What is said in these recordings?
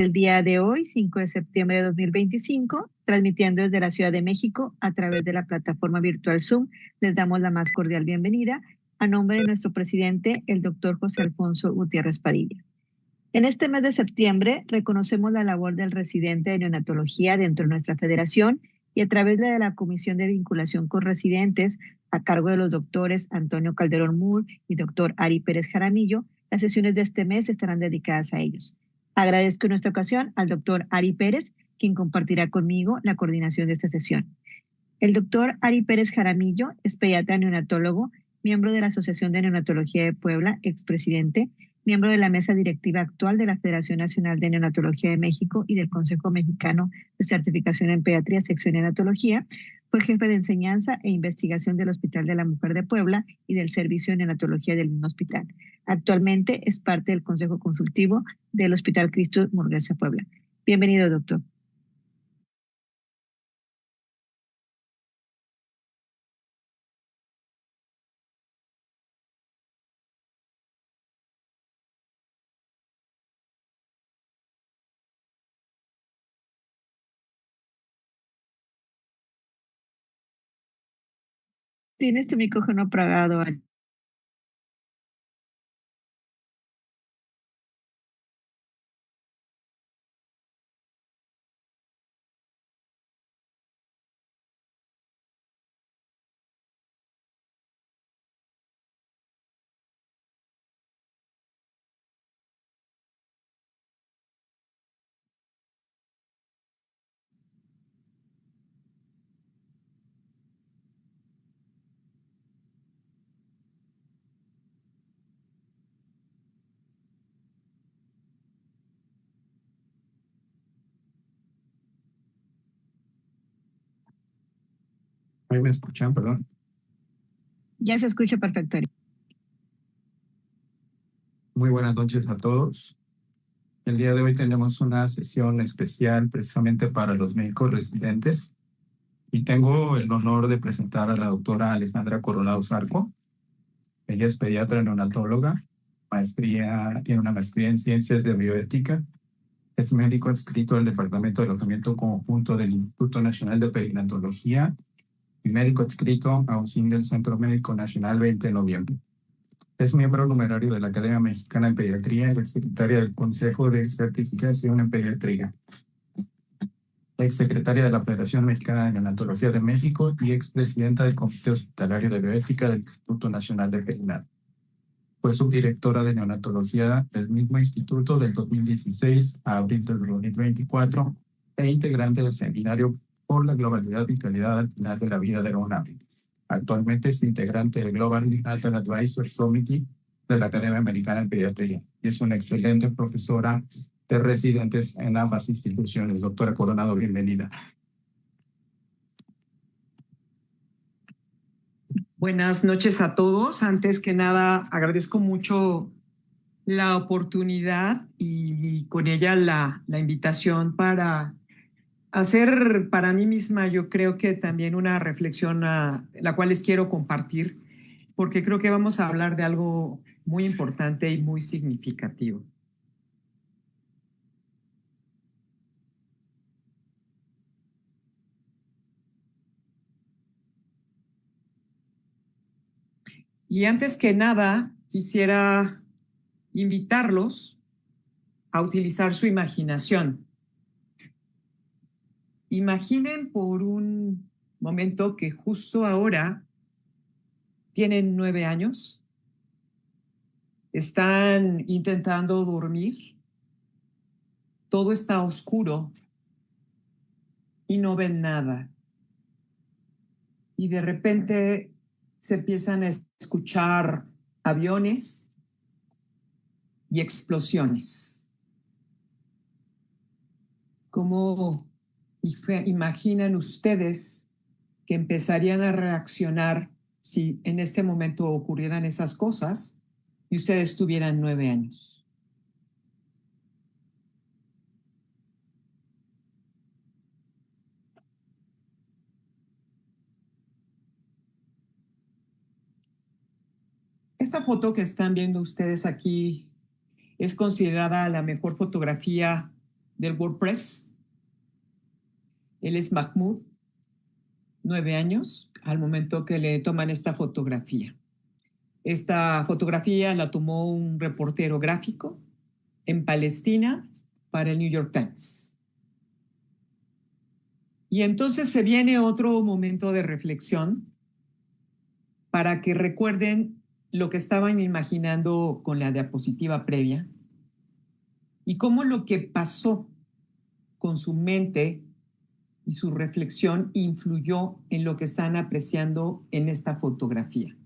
El día de hoy, 5 de septiembre de 2025, transmitiendo desde la Ciudad de México a través de la plataforma virtual Zoom, les damos la más cordial bienvenida a nombre de nuestro presidente, el doctor José Alfonso Gutiérrez Padilla. En este mes de septiembre reconocemos la labor del residente de neonatología dentro de nuestra federación y a través de la Comisión de Vinculación con Residentes, a cargo de los doctores Antonio Calderón Moore y doctor Ari Pérez Jaramillo, las sesiones de este mes estarán dedicadas a ellos. Agradezco en esta ocasión al doctor Ari Pérez, quien compartirá conmigo la coordinación de esta sesión. El doctor Ari Pérez Jaramillo es pediatra neonatólogo, miembro de la Asociación de Neonatología de Puebla, expresidente, miembro de la mesa directiva actual de la Federación Nacional de Neonatología de México y del Consejo Mexicano de Certificación en Pediatría, sección neonatología. Fue jefe de enseñanza e investigación del Hospital de la Mujer de Puebla y del Servicio de Neonatología del mismo hospital. Actualmente es parte del Consejo Consultivo del Hospital Cristo Murguerza Puebla. Bienvenido, doctor. Tienes tu micrófono apagado, Ari. Ahí me escuchan, perdón. Ya se escucha perfecto, Ari. Muy buenas noches a todos. El día de hoy tenemos una sesión especial precisamente para los médicos residentes y tengo el honor de presentar a la doctora Alejandra Coronado Zarco. Ella es pediatra neonatóloga, tiene una maestría en ciencias de bioética, es médico adscrito al Departamento de Alojamiento Conjunto del Instituto Nacional de Perinatología y médico adscrito a UCIN del Centro Médico Nacional 20 de noviembre. Es miembro numerario de la Academia Mexicana de Pediatría y exsecretaria del Consejo de Certificación en Pediatría. Exsecretaria de la Federación Mexicana de Neonatología de México y expresidenta del Comité Hospitalario de Bioética del Instituto Nacional de Perinatología. Fue subdirectora de neonatología del mismo instituto del 2016 a abril del 2024 e integrante del seminario por la globalidad y calidad al final de la vida de la UNAM. Actualmente es integrante del Global Neonatal Advisory Committee de la Academia Americana de Pediatría y es una excelente profesora de residentes en ambas instituciones. Doctora Coronado, bienvenida. Buenas noches a todos. Antes que nada, agradezco mucho la oportunidad y con ella la invitación para hacer para mí misma, yo creo que también una reflexión la cual les quiero compartir, porque creo que vamos a hablar de algo muy importante y muy significativo. Y antes que nada, quisiera invitarlos a utilizar su imaginación. Imaginen por un momento que justo ahora tienen 9 años, están intentando dormir, todo está oscuro y no ven nada. Y de repente se empiezan a escuchar aviones y explosiones. ¿Cómo imaginan ustedes que empezarían a reaccionar si en este momento ocurrieran esas cosas y ustedes tuvieran 9 años? Esta foto que están viendo ustedes aquí es considerada la mejor fotografía del WordPress. Él es Mahmoud, 9 años, al momento que le toman esta fotografía. Esta fotografía la tomó un reportero gráfico en Palestina para el New York Times. Y entonces se viene otro momento de reflexión para que recuerden lo que estaban imaginando con la diapositiva previa y cómo lo que pasó con su mente y su reflexión influyó en lo que están apreciando en esta fotografía.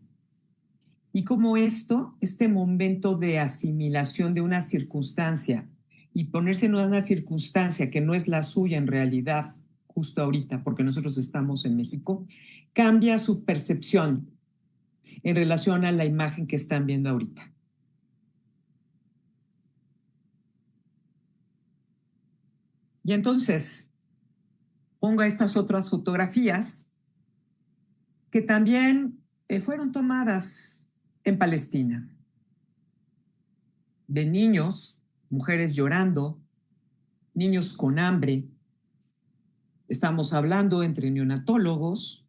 Y cómo este momento de asimilación de una circunstancia y ponerse en una circunstancia que no es la suya en realidad, justo ahorita, porque nosotros estamos en México, cambia su percepción en relación a la imagen que están viendo ahorita. Y entonces, pongo estas otras fotografías que también fueron tomadas en Palestina, de niños, mujeres llorando, niños con hambre. Estamos hablando entre neonatólogos,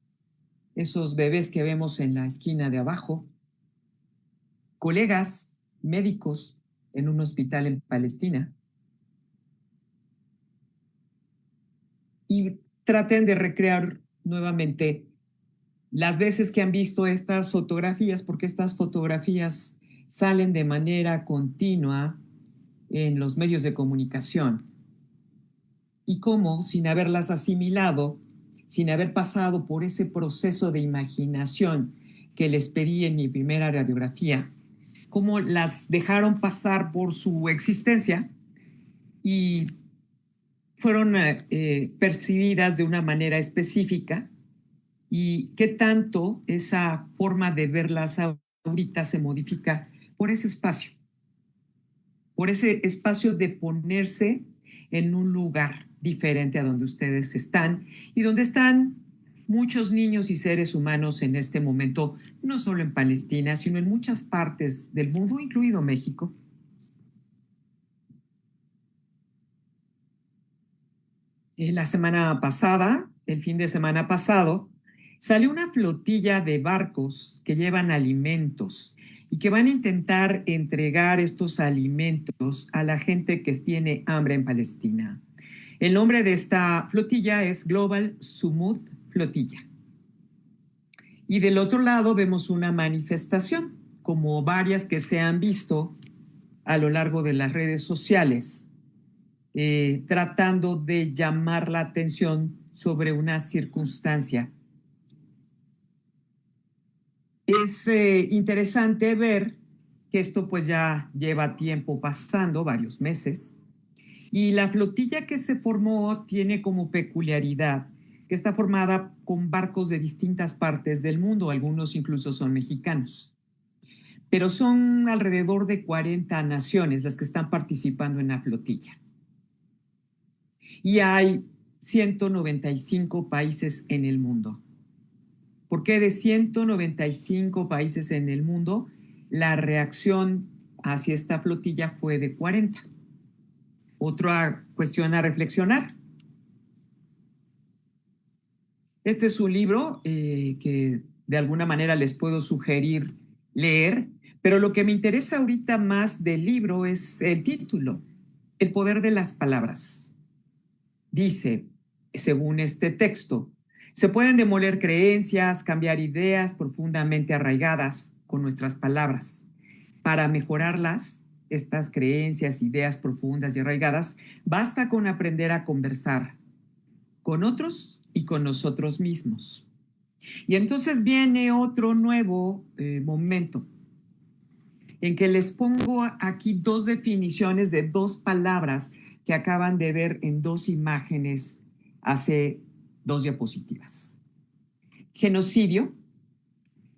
esos bebés que vemos en la esquina de abajo, colegas médicos en un hospital en Palestina. Y traten de recrear nuevamente las veces que han visto estas fotografías, porque estas fotografías salen de manera continua en los medios de comunicación. Y cómo, sin haberlas asimilado, sin haber pasado por ese proceso de imaginación que les pedí en mi primera radiografía, cómo las dejaron pasar por su existencia y fueron percibidas de una manera específica, y qué tanto esa forma de verlas ahorita se modifica por ese espacio de ponerse en un lugar diferente a donde ustedes están y donde están muchos niños y seres humanos en este momento, no solo en Palestina, sino en muchas partes del mundo, incluido México. La semana pasada, el fin de semana pasado, salió una flotilla de barcos que llevan alimentos y que van a intentar entregar estos alimentos a la gente que tiene hambre en Palestina. El nombre de esta flotilla es Global Sumud Flotilla. Y del otro lado vemos una manifestación, como varias que se han visto a lo largo de las redes sociales, tratando de llamar la atención sobre una circunstancia. Es interesante ver que esto pues ya lleva tiempo pasando, varios meses, y la flotilla que se formó tiene como peculiaridad que está formada con barcos de distintas partes del mundo, algunos incluso son mexicanos, pero son alrededor de 40 naciones las que están participando en la flotilla. Y hay 195 países en el mundo. ¿Por qué de 195 países en el mundo la reacción hacia esta flotilla fue de 40? Otra cuestión a reflexionar. Este es un libro que de alguna manera les puedo sugerir leer, pero lo que me interesa ahorita más del libro es el título, El poder de las palabras. Dice, según este texto, se pueden demoler creencias, cambiar ideas profundamente arraigadas con nuestras palabras. Para mejorarlas, estas creencias, ideas profundas y arraigadas, basta con aprender a conversar con otros y con nosotros mismos. Y entonces viene otro nuevo momento en que les pongo aquí dos definiciones de dos palabras que acaban de ver en dos imágenes hace 2 diapositivas. Genocidio,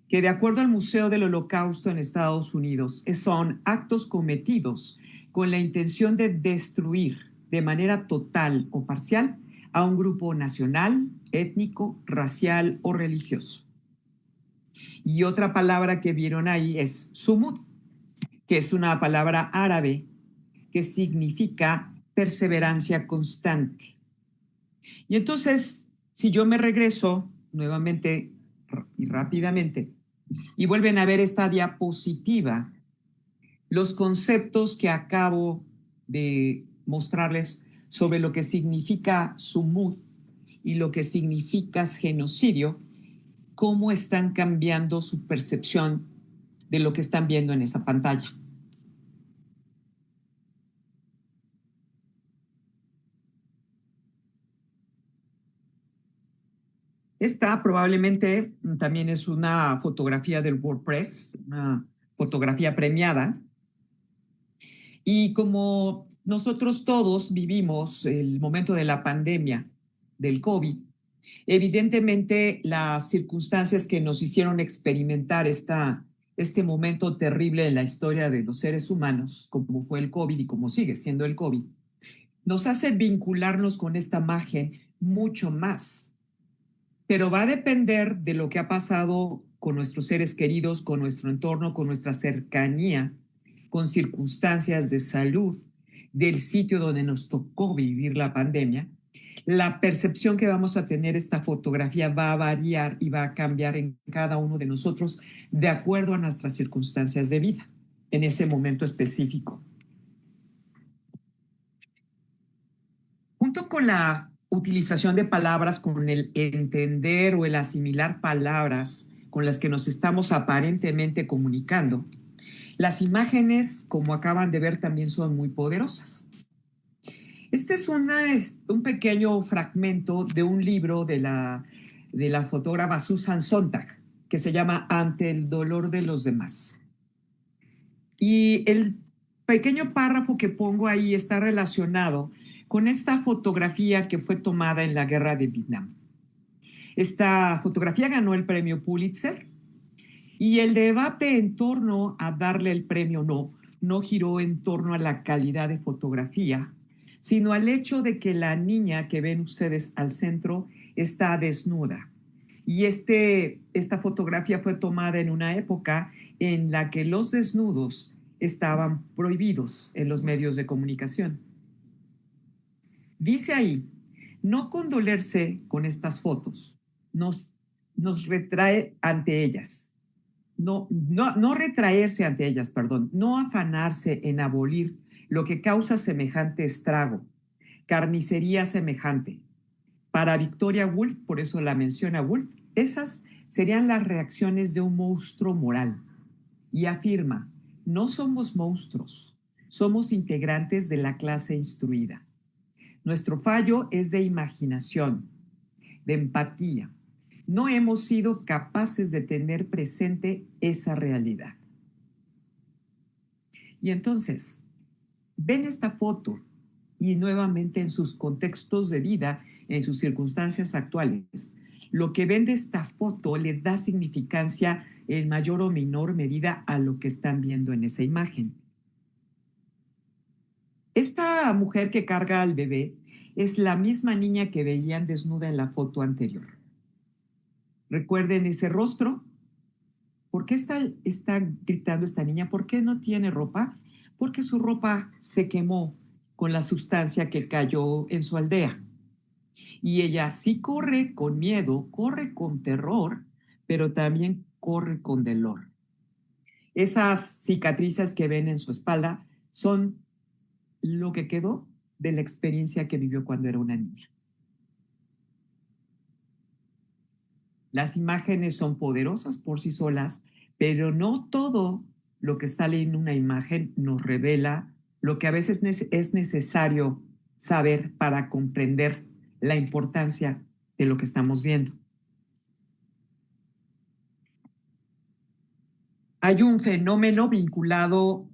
que de acuerdo al Museo del Holocausto en Estados Unidos, son actos cometidos con la intención de destruir de manera total o parcial a un grupo nacional, étnico, racial o religioso. Y otra palabra que vieron ahí es sumud, que es una palabra árabe que significa perseverancia constante. Y entonces, si yo me regreso nuevamente y rápidamente y vuelven a ver esta diapositiva, los conceptos que acabo de mostrarles sobre lo que significa sumud y lo que significa genocidio, cómo están cambiando su percepción de lo que están viendo en esa pantalla. Esta probablemente también es una fotografía del WordPress, una fotografía premiada. Y como nosotros todos vivimos el momento de la pandemia del COVID, evidentemente las circunstancias que nos hicieron experimentar este momento terrible en la historia de los seres humanos, como fue el COVID y como sigue siendo el COVID, nos hace vincularnos con esta imagen mucho más. Pero va a depender de lo que ha pasado con nuestros seres queridos, con nuestro entorno, con nuestra cercanía, con circunstancias de salud, del sitio donde nos tocó vivir la pandemia. La percepción que vamos a tener esta fotografía va a variar y va a cambiar en cada uno de nosotros de acuerdo a nuestras circunstancias de vida en ese momento específico. Junto con la utilización de palabras, con el entender o el asimilar palabras con las que nos estamos aparentemente comunicando, las imágenes, como acaban de ver, también son muy poderosas. Este es un pequeño fragmento de un libro de la fotógrafa Susan Sontag, que se llama Ante el dolor de los demás. Y el pequeño párrafo que pongo ahí está relacionado con esta fotografía que fue tomada en la guerra de Vietnam. Esta fotografía ganó el premio Pulitzer y el debate en torno a darle el premio no giró en torno a la calidad de fotografía, sino al hecho de que la niña que ven ustedes al centro está desnuda. Y esta fotografía fue tomada en una época en la que los desnudos estaban prohibidos en los medios de comunicación. Dice ahí, no condolerse con estas fotos nos retrae ante ellas. No retraerse ante ellas, perdón, no afanarse en abolir lo que causa semejante estrago, carnicería semejante. Para Victoria Woolf, por eso la menciona Woolf, esas serían las reacciones de un monstruo moral. Y afirma, no somos monstruos, somos integrantes de la clase instruida. Nuestro fallo es de imaginación, de empatía. No hemos sido capaces de tener presente esa realidad. Y entonces, ven esta foto y nuevamente en sus contextos de vida, en sus circunstancias actuales, lo que ven de esta foto le da significancia en mayor o menor medida a lo que están viendo en esa imagen. Esta mujer que carga al bebé es la misma niña que veían desnuda en la foto anterior. Recuerden ese rostro. ¿Por qué está gritando esta niña? ¿Por qué no tiene ropa? Porque su ropa se quemó con la sustancia que cayó en su aldea. Y ella sí corre con miedo, corre con terror, pero también corre con dolor. Esas cicatrices que ven en su espalda son lo que quedó de la experiencia que vivió cuando era una niña. Las imágenes son poderosas por sí solas, pero no todo lo que sale en una imagen nos revela lo que a veces es necesario saber para comprender la importancia de lo que estamos viendo. Hay un fenómeno vinculado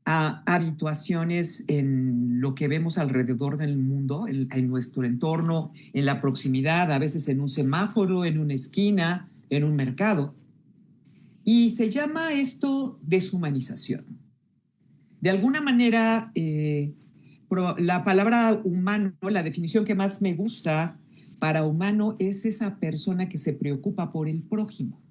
a habituaciones en lo que vemos alrededor del mundo, en nuestro entorno, en la proximidad, a veces en un semáforo, en una esquina, en un mercado. Y se llama esto deshumanización. De alguna manera, la palabra humano, la definición que más me gusta para humano es esa persona que se preocupa por el prójimo.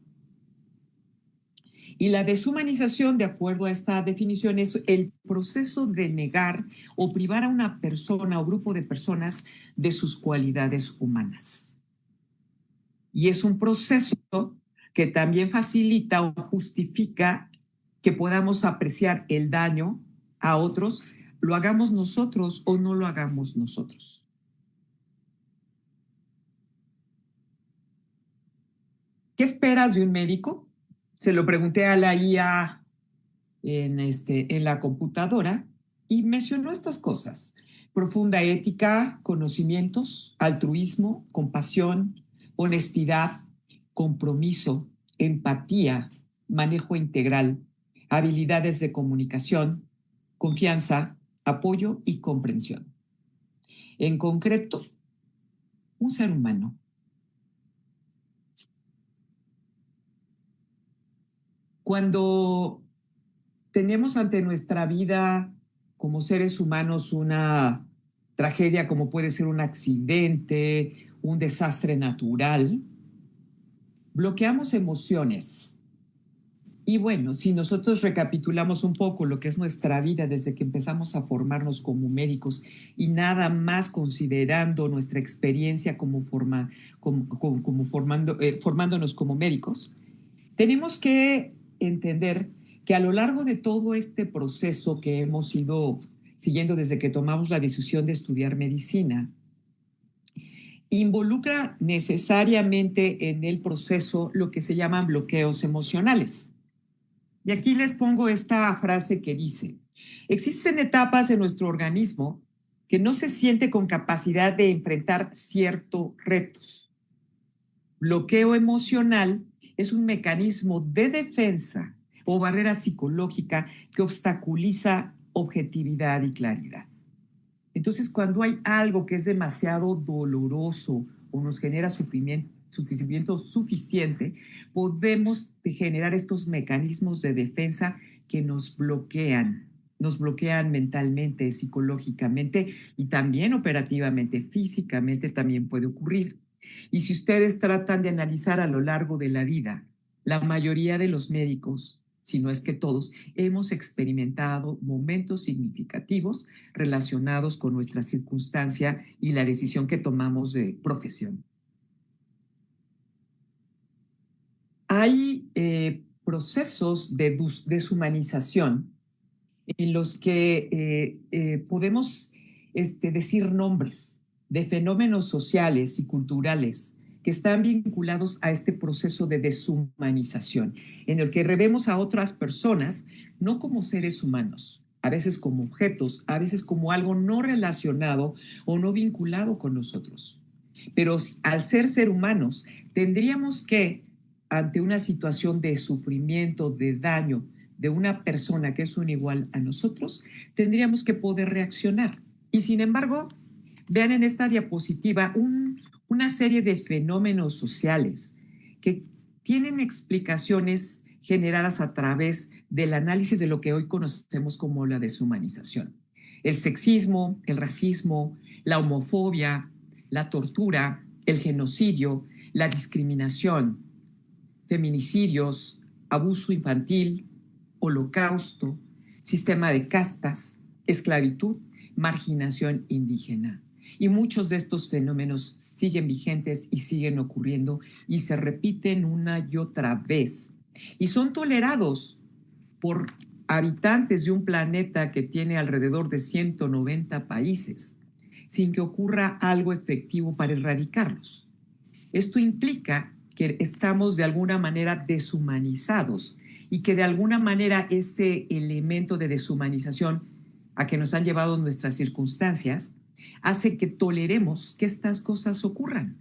Y la deshumanización, de acuerdo a esta definición, es el proceso de negar o privar a una persona o grupo de personas de sus cualidades humanas. Y es un proceso que también facilita o justifica que podamos apreciar el daño a otros, lo hagamos nosotros o no lo hagamos nosotros. ¿Qué esperas de un médico? Se lo pregunté a la IA en la computadora y mencionó estas cosas: profunda ética, conocimientos, altruismo, compasión, honestidad, compromiso, empatía, manejo integral, habilidades de comunicación, confianza, apoyo y comprensión. En concreto, un ser humano. Cuando tenemos ante nuestra vida como seres humanos una tragedia como puede ser un accidente, un desastre natural, bloqueamos emociones. Y bueno, si nosotros recapitulamos un poco lo que es nuestra vida desde que empezamos a formarnos como médicos y nada más considerando nuestra experiencia formándonos como médicos, tenemos que entender que a lo largo de todo este proceso que hemos ido siguiendo desde que tomamos la decisión de estudiar medicina, involucra necesariamente en el proceso lo que se llaman bloqueos emocionales. Y aquí les pongo esta frase que dice: existen etapas en nuestro organismo que no se siente con capacidad de enfrentar ciertos retos. Bloqueo emocional es un mecanismo de defensa o barrera psicológica que obstaculiza objetividad y claridad. Entonces, cuando hay algo que es demasiado doloroso o nos genera sufrimiento suficiente, podemos generar estos mecanismos de defensa que nos bloquean mentalmente, psicológicamente y también operativamente, físicamente también puede ocurrir. Y si ustedes tratan de analizar a lo largo de la vida, la mayoría de los médicos, si no es que todos, hemos experimentado momentos significativos relacionados con nuestra circunstancia y la decisión que tomamos de profesión. Hay procesos de deshumanización en los que podemos decir nombres de fenómenos sociales y culturales que están vinculados a este proceso de deshumanización, en el que revemos a otras personas no como seres humanos, a veces como objetos, a veces como algo no relacionado o no vinculado con nosotros. Pero al ser humanos, tendríamos que, ante una situación de sufrimiento, de daño, de una persona que es un igual a nosotros, tendríamos que poder reaccionar. Y sin embargo, vean en esta diapositiva una serie de fenómenos sociales que tienen explicaciones generadas a través del análisis de lo que hoy conocemos como la deshumanización. El sexismo, el racismo, la homofobia, la tortura, el genocidio, la discriminación, feminicidios, abuso infantil, holocausto, sistema de castas, esclavitud, marginación indígena. Y muchos de estos fenómenos siguen vigentes y siguen ocurriendo y se repiten una y otra vez. Y son tolerados por habitantes de un planeta que tiene alrededor de 190 países, sin que ocurra algo efectivo para erradicarlos. Esto implica que estamos de alguna manera deshumanizados y que de alguna manera este elemento de deshumanización a que nos han llevado nuestras circunstancias hace que toleremos que estas cosas ocurran.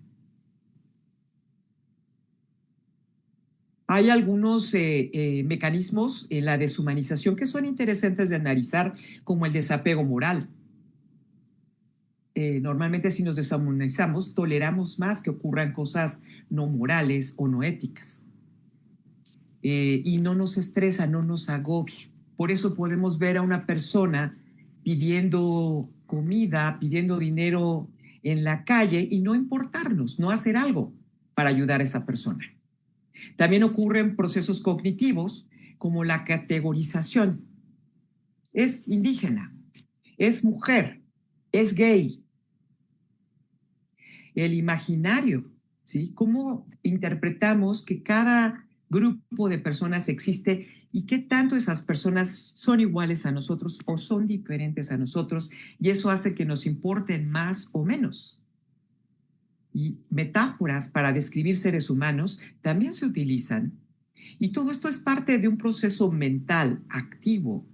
Hay algunos mecanismos en la deshumanización que son interesantes de analizar, como el desapego moral. Normalmente si nos deshumanizamos, toleramos más que ocurran cosas no morales o no éticas. Y no nos estresa, no nos agobia. Por eso podemos ver a una persona pidiendo comida, pidiendo dinero en la calle y no importarnos, no hacer algo para ayudar a esa persona. También ocurren procesos cognitivos como la categorización. Es indígena, es mujer, es gay. El imaginario, ¿sí? ¿Cómo interpretamos que cada grupo de personas existe y qué tanto esas personas son iguales a nosotros o son diferentes a nosotros? Y eso hace que nos importen más o menos. Y metáforas para describir seres humanos también se utilizan. Y todo esto es parte de un proceso mental activo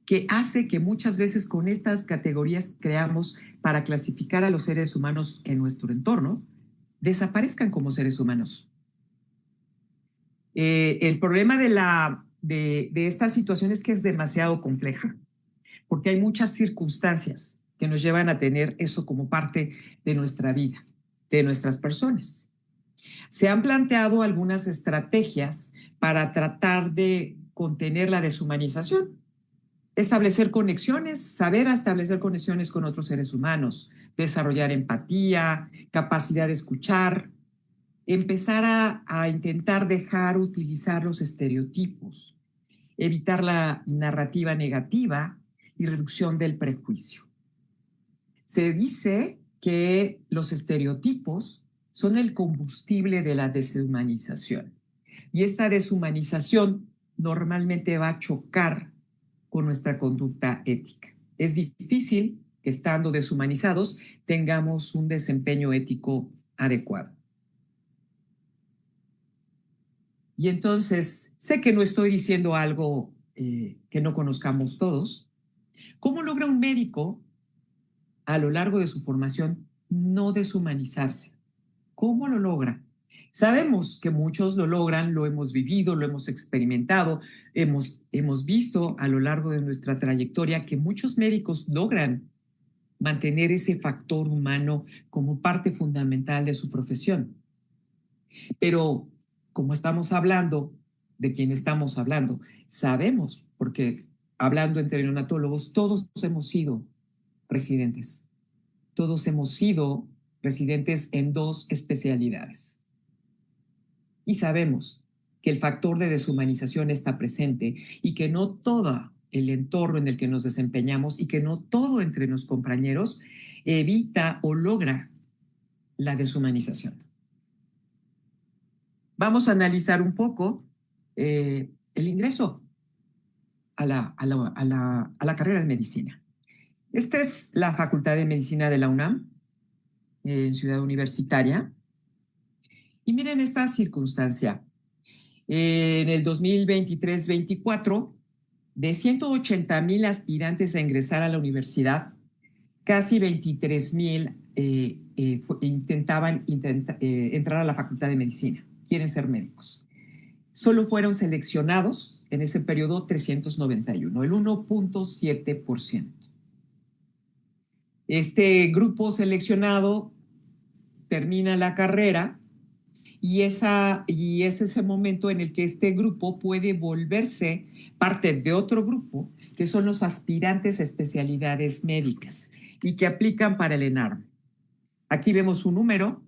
que hace que muchas veces con estas categorías creamos para clasificar a los seres humanos en nuestro entorno, desaparezcan como seres humanos. El problema de esta situación es que es demasiado compleja, porque hay muchas circunstancias que nos llevan a tener eso como parte de nuestra vida, de nuestras personas. Se han planteado algunas estrategias para tratar de contener la deshumanización. Establecer conexiones, saber establecer conexiones con otros seres humanos, desarrollar empatía, capacidad de escuchar, empezar a intentar dejar utilizar los estereotipos, evitar la narrativa negativa y reducción del prejuicio. Se dice que los estereotipos son el combustible de la deshumanización y esta deshumanización normalmente va a chocar con nuestra conducta ética. Es difícil que estando deshumanizados tengamos un desempeño ético adecuado. Y entonces, sé que no estoy diciendo algo que no conozcamos todos. ¿Cómo logra un médico a lo largo de su formación no deshumanizarse? ¿Cómo lo logra? Sabemos que muchos lo logran, lo hemos vivido, lo hemos experimentado, hemos visto a lo largo de nuestra trayectoria que muchos médicos logran mantener ese factor humano como parte fundamental de su profesión. Pero como estamos hablando de quién estamos hablando, sabemos, porque hablando entre neonatólogos, todos hemos sido residentes. Todos hemos sido residentes en 2 especialidades. Y sabemos que el factor de deshumanización está presente y que no todo el entorno en el que nos desempeñamos y que no todo entre los compañeros evita o logra la deshumanización. Vamos a analizar un poco el ingreso a la carrera de medicina. Esta es la Facultad de Medicina de la UNAM, en Ciudad Universitaria. Y miren esta circunstancia. En el 2023-24, de 180,000 aspirantes a ingresar a la universidad, casi 23,000 intentaban entrar a la Facultad de Medicina, quieren ser médicos. Solo fueron seleccionados en ese periodo 391, el 1.7%. Este grupo seleccionado termina la carrera y es ese momento en el que este grupo puede volverse parte de otro grupo, que son los aspirantes a especialidades médicas y que aplican para el ENARM. Aquí vemos un número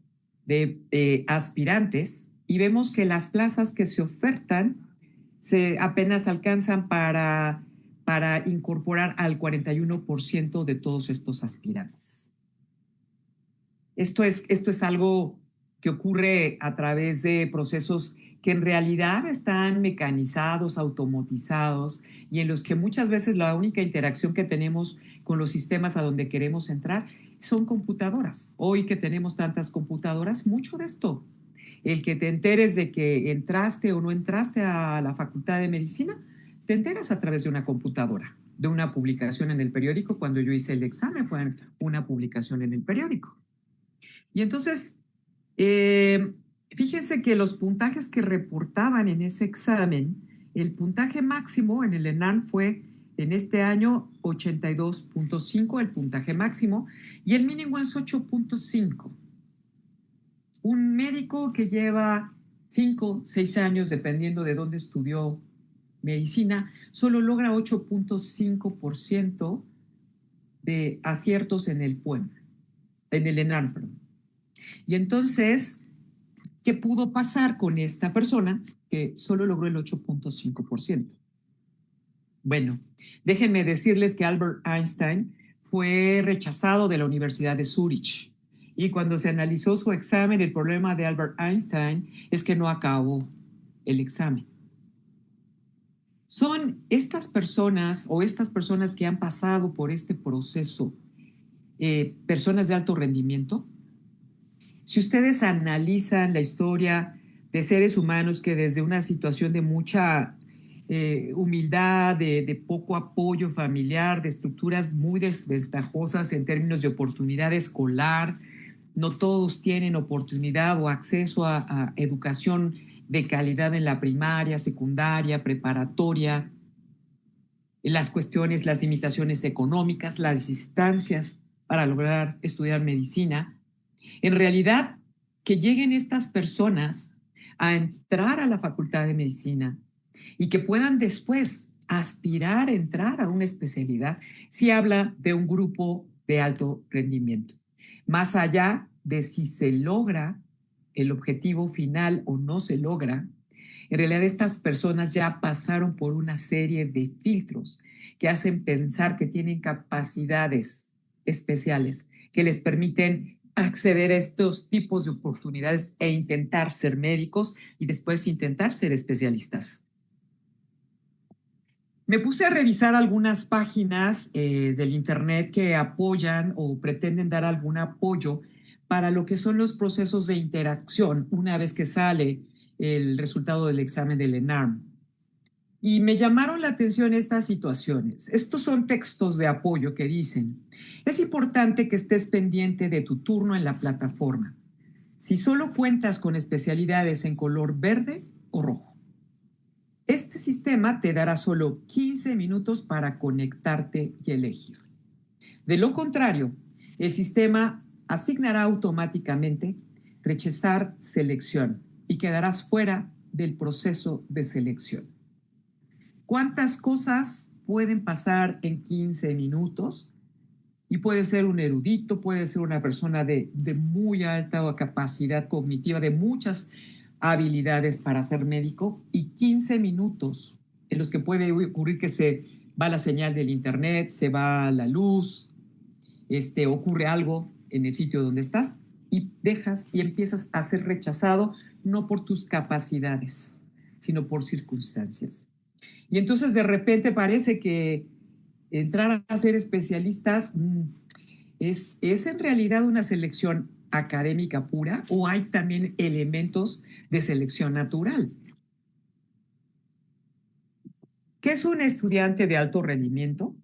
de aspirantes y vemos que las plazas que se ofertan apenas alcanzan para incorporar al 41% de todos estos aspirantes. Esto es algo que ocurre a través de procesos que en realidad están mecanizados, automatizados y en los que muchas veces la única interacción que tenemos con los sistemas a donde queremos entrar son computadoras. Hoy que tenemos tantas computadoras, mucho de esto, el que te enteres de que entraste o no entraste a la Facultad de Medicina, te enteras a través de una computadora, de una publicación en el periódico. Cuando yo hice el examen fue una publicación en el periódico. Y entonces, fíjense que los puntajes que reportaban en ese examen, el puntaje máximo en el ENARM fue en este año 82.5, el puntaje máximo, y el mínimo es 8.5. Un médico que lleva 5, 6 años, dependiendo de dónde estudió medicina, solo logra 8.5% de aciertos en el PUEM, en el ENARM, perdón. Y entonces, ¿Qué pudo pasar con esta persona que solo logró el 8.5%? Bueno, déjenme decirles que Albert Einstein fue rechazado de la Universidad de Zúrich. Y cuando se analizó su examen, el problema de Albert Einstein es que no acabó el examen. Son estas personas o estas personas que han pasado por este proceso, personas de alto rendimiento. Si ustedes analizan la historia de seres humanos que desde una situación de mucha humildad, de poco apoyo familiar, de estructuras muy desventajosas en términos de oportunidad escolar, no todos tienen oportunidad o acceso a educación de calidad en la primaria, secundaria, preparatoria, las cuestiones, las limitaciones económicas, las distancias para lograr estudiar medicina. En realidad, que lleguen estas personas a entrar a la Facultad de Medicina y que puedan después aspirar a entrar a una especialidad, sí habla de un grupo de alto rendimiento. Más allá de si se logra el objetivo final o no se logra, en realidad estas personas ya pasaron por una serie de filtros que hacen pensar que tienen capacidades especiales que les permiten acceder a estos tipos de oportunidades e intentar ser médicos y después intentar ser especialistas. Me puse a revisar algunas páginas del internet que apoyan o pretenden dar algún apoyo para lo que son los procesos de interacción una vez que sale el resultado del examen del ENARM. Y me llamaron la atención estas situaciones. Estos son textos de apoyo que dicen: es importante que estés pendiente de tu turno en la plataforma. Si solo cuentas con especialidades en color verde o rojo. Este sistema te dará solo 15 minutos para conectarte y elegir. De lo contrario, el sistema asignará automáticamente rechazar selección y quedarás fuera del proceso de selección. ¿Cuántas cosas pueden pasar en 15 minutos? Y puede ser un erudito, puede ser una persona de muy alta capacidad cognitiva, de muchas habilidades para ser médico, y 15 minutos en los que puede ocurrir que se va la señal del internet, se va la luz, ocurre algo en el sitio donde estás y dejas y empiezas a ser rechazado no por tus capacidades, sino por circunstancias. Y entonces de repente parece que entrar a ser especialistas es en realidad una selección académica pura o hay también elementos de selección natural. ¿Qué es un estudiante de alto rendimiento?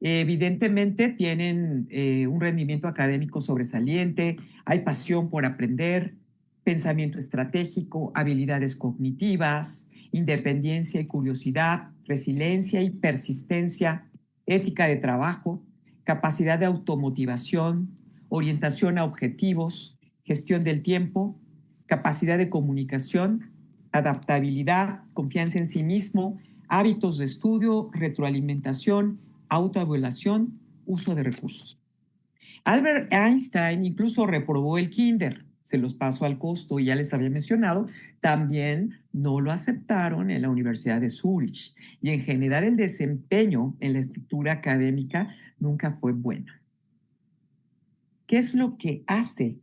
Evidentemente tienen un rendimiento académico sobresaliente, hay pasión por aprender, pensamiento estratégico, habilidades cognitivas, independencia y curiosidad, resiliencia y persistencia, ética de trabajo, capacidad de automotivación, orientación a objetivos, gestión del tiempo, capacidad de comunicación, adaptabilidad, confianza en sí mismo, hábitos de estudio, retroalimentación, autoevaluación, uso de recursos. Albert Einstein incluso reprobó el kinder, se los paso al costo y ya les había mencionado, también no lo aceptaron en la Universidad de Zúrich y en general el desempeño en la estructura académica nunca fue bueno. ¿Qué es lo que hace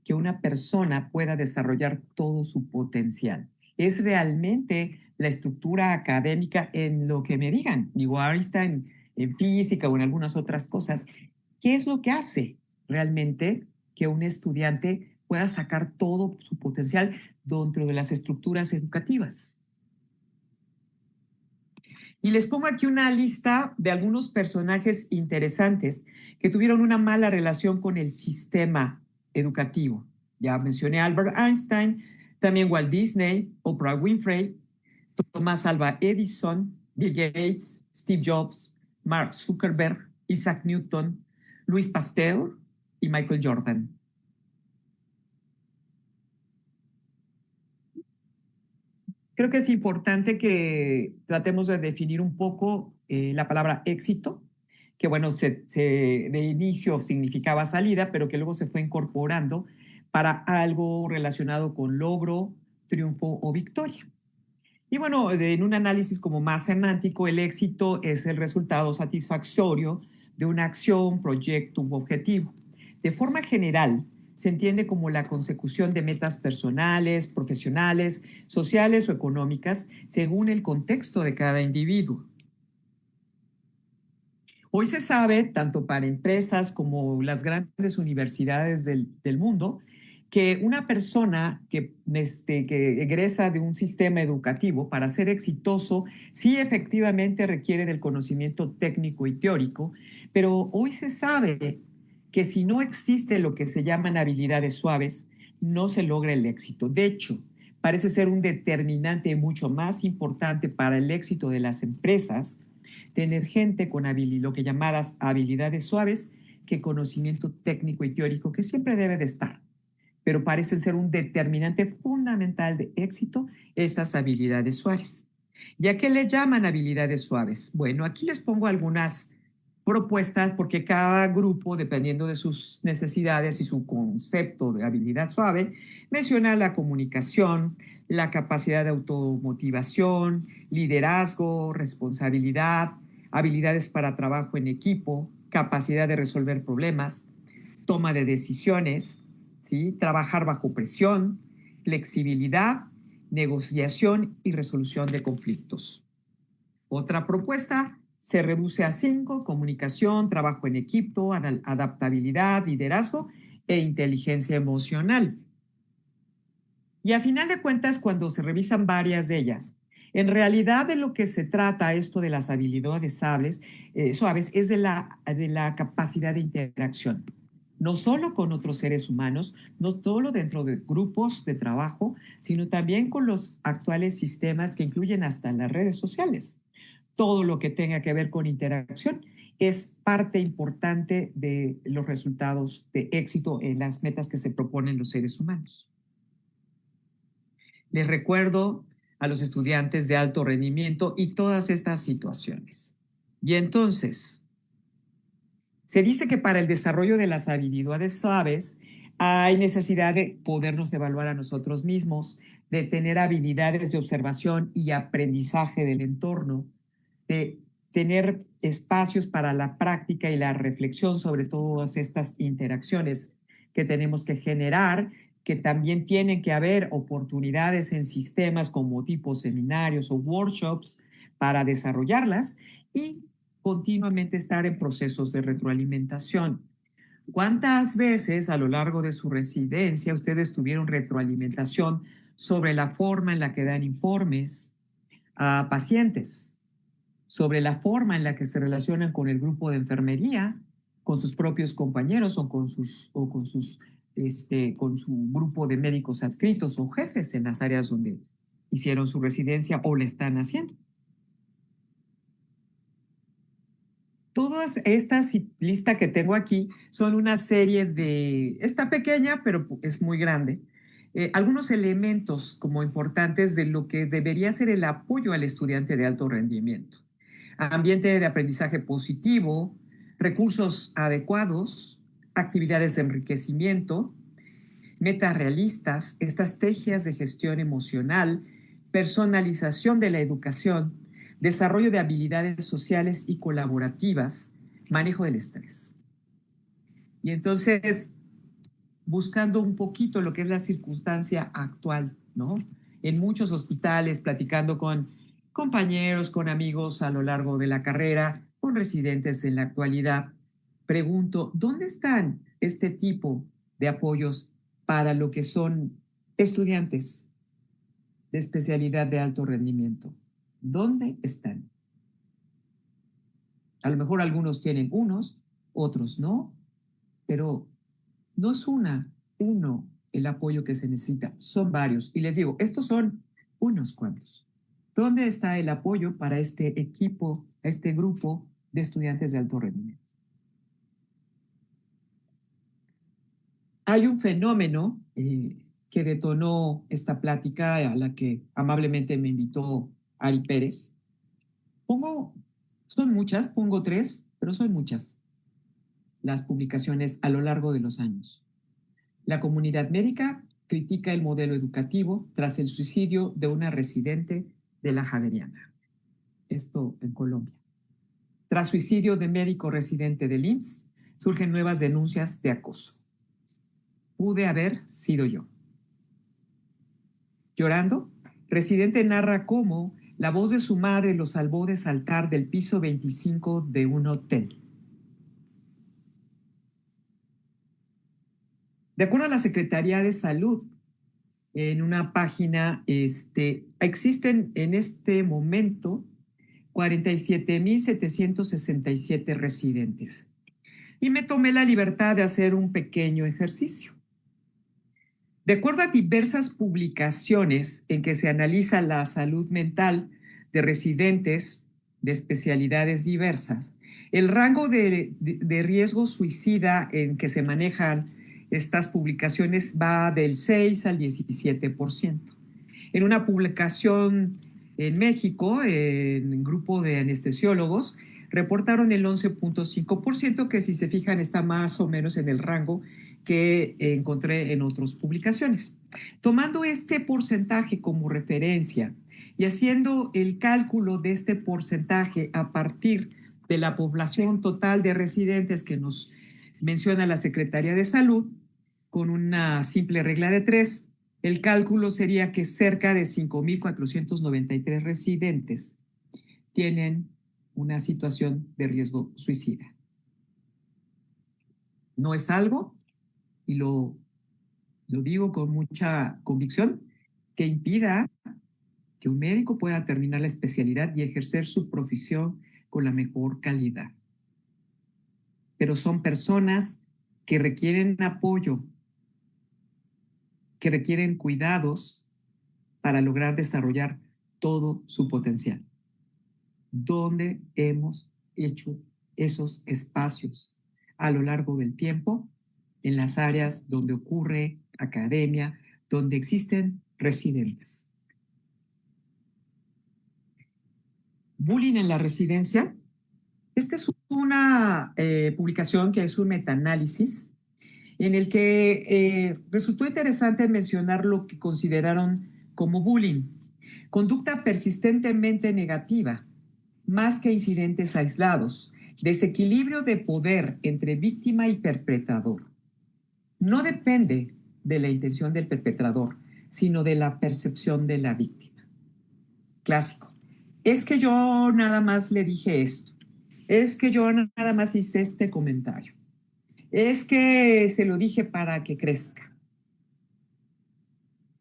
que una persona pueda desarrollar todo su potencial? Es realmente la estructura académica en lo que me digan, digo Einstein en física o en algunas otras cosas. ¿Qué es lo que hace realmente que un estudiante pueda sacar todo su potencial dentro de las estructuras educativas? Y les pongo aquí una lista de algunos personajes interesantes que tuvieron una mala relación con el sistema educativo. Ya mencioné a Albert Einstein, también Walt Disney, Oprah Winfrey, Thomas Alva Edison, Bill Gates, Steve Jobs, Mark Zuckerberg, Isaac Newton, Louis Pasteur y Michael Jordan. Creo que es importante que tratemos de definir un poco la palabra éxito, que bueno, de inicio significaba salida, pero que luego se fue incorporando para algo relacionado con logro, triunfo o victoria. Y bueno, en un análisis como más semántico, el éxito es el resultado satisfactorio de una acción, proyecto u objetivo. De forma general, se entiende como la consecución de metas personales, profesionales, sociales o económicas según el contexto de cada individuo. Hoy se sabe, tanto para empresas como las grandes universidades del mundo, que una persona que egresa de un sistema educativo para ser exitoso sí efectivamente requiere del conocimiento técnico y teórico, pero hoy se sabe que si no existe lo que se llaman habilidades suaves, no se logra el éxito. De hecho, parece ser un determinante mucho más importante para el éxito de las empresas tener gente con lo que llamadas habilidades suaves que conocimiento técnico y teórico, que siempre debe de estar, pero parecen ser un determinante fundamental de éxito esas habilidades suaves. ¿Y a qué le llaman habilidades suaves? Bueno, aquí les pongo algunas propuestas porque cada grupo, dependiendo de sus necesidades y su concepto de habilidad suave, menciona la comunicación, la capacidad de automotivación, liderazgo, responsabilidad, habilidades para trabajo en equipo, capacidad de resolver problemas, toma de decisiones, ¿sí? Trabajar bajo presión, flexibilidad, negociación y resolución de conflictos. Otra propuesta se reduce a 5: comunicación, trabajo en equipo, adaptabilidad, liderazgo e inteligencia emocional. Y a final de cuentas, cuando se revisan varias de ellas, en realidad de lo que se trata esto de las habilidades suaves es de la capacidad de interacción, no solo con otros seres humanos, no solo dentro de grupos de trabajo, sino también con los actuales sistemas que incluyen hasta las redes sociales. Todo lo que tenga que ver con interacción es parte importante de los resultados de éxito en las metas que se proponen los seres humanos. Les recuerdo a los estudiantes de alto rendimiento y todas estas situaciones. Y entonces, se dice que para el desarrollo de las habilidades suaves hay necesidad de podernos evaluar a nosotros mismos, de tener habilidades de observación y aprendizaje del entorno, de tener espacios para la práctica y la reflexión sobre todas estas interacciones que tenemos que generar, que también tienen que haber oportunidades en sistemas como tipo seminarios o workshops para desarrollarlas y continuamente estar en procesos de retroalimentación. ¿Cuántas veces a lo largo de su residencia ustedes tuvieron retroalimentación sobre la forma en la que dan informes a pacientes, sobre la forma en la que se relacionan con el grupo de enfermería, con sus propios compañeros o con su grupo de médicos adscritos o jefes en las áreas donde hicieron su residencia o le están haciendo? Todas estas listas que tengo aquí son una serie está pequeña, pero es muy grande. Algunos elementos como importantes de lo que debería ser el apoyo al estudiante de alto rendimiento. Ambiente de aprendizaje positivo, recursos adecuados, actividades de enriquecimiento, metas realistas, estrategias de gestión emocional, personalización de la educación, desarrollo de habilidades sociales y colaborativas, manejo del estrés. Y entonces, buscando un poquito lo que es la circunstancia actual, ¿no? En muchos hospitales, platicando con compañeros, con amigos a lo largo de la carrera, con residentes en la actualidad, pregunto, ¿dónde están este tipo de apoyos para lo que son estudiantes de especialidad de alto rendimiento? ¿Dónde están? A lo mejor algunos tienen unos, otros no, pero no es uno el apoyo que se necesita, son varios. Y les digo, estos son unos cuantos. ¿Dónde está el apoyo para este equipo, este grupo de estudiantes de alto rendimiento? Hay un fenómeno que detonó esta plática a la que amablemente me invitó Ari Pérez. Son muchas, pongo 3, pero son muchas las publicaciones a lo largo de los años. La comunidad médica critica el modelo educativo tras el suicidio de una residente de la Javeriana. Esto en Colombia. Tras suicidio de médico residente del IMSS, surgen nuevas denuncias de acoso. Pude haber sido yo. Llorando, residente narra cómo la voz de su madre lo salvó de saltar del piso 25 de un hotel. De acuerdo a la Secretaría de Salud, en una página, existen en este momento 47,767 residentes. Y me tomé la libertad de hacer un pequeño ejercicio. De acuerdo a diversas publicaciones en que se analiza la salud mental de residentes de especialidades diversas, el rango de riesgo suicida en que se manejan estas publicaciones va del 6 al 17%. En una publicación en México, en un grupo de anestesiólogos, reportaron el 11,5%, que si se fijan está más o menos en el rango que encontré en otras publicaciones. Tomando este porcentaje como referencia y haciendo el cálculo de este porcentaje a partir de la población total de residentes que nos menciona la Secretaría de Salud, con una simple regla de 3, el cálculo sería que cerca de 5,493 residentes tienen una situación de riesgo suicida. No es algo, y lo digo con mucha convicción, que impida que un médico pueda terminar la especialidad y ejercer su profesión con la mejor calidad. Pero son personas que requieren apoyo, que requieren cuidados para lograr desarrollar todo su potencial. ¿Dónde hemos hecho esos espacios a lo largo del tiempo? En las áreas donde ocurre academia, donde existen residentes. Bullying en la residencia. Esta es una publicación que es un metaanálisis en el que resultó interesante mencionar lo que consideraron como bullying. Conducta persistentemente negativa, más que incidentes aislados, desequilibrio de poder entre víctima y perpetrador. No depende de la intención del perpetrador, sino de la percepción de la víctima. Clásico. Es que yo nada más le dije esto. Es que yo nada más hice este comentario. Es que se lo dije para que crezca.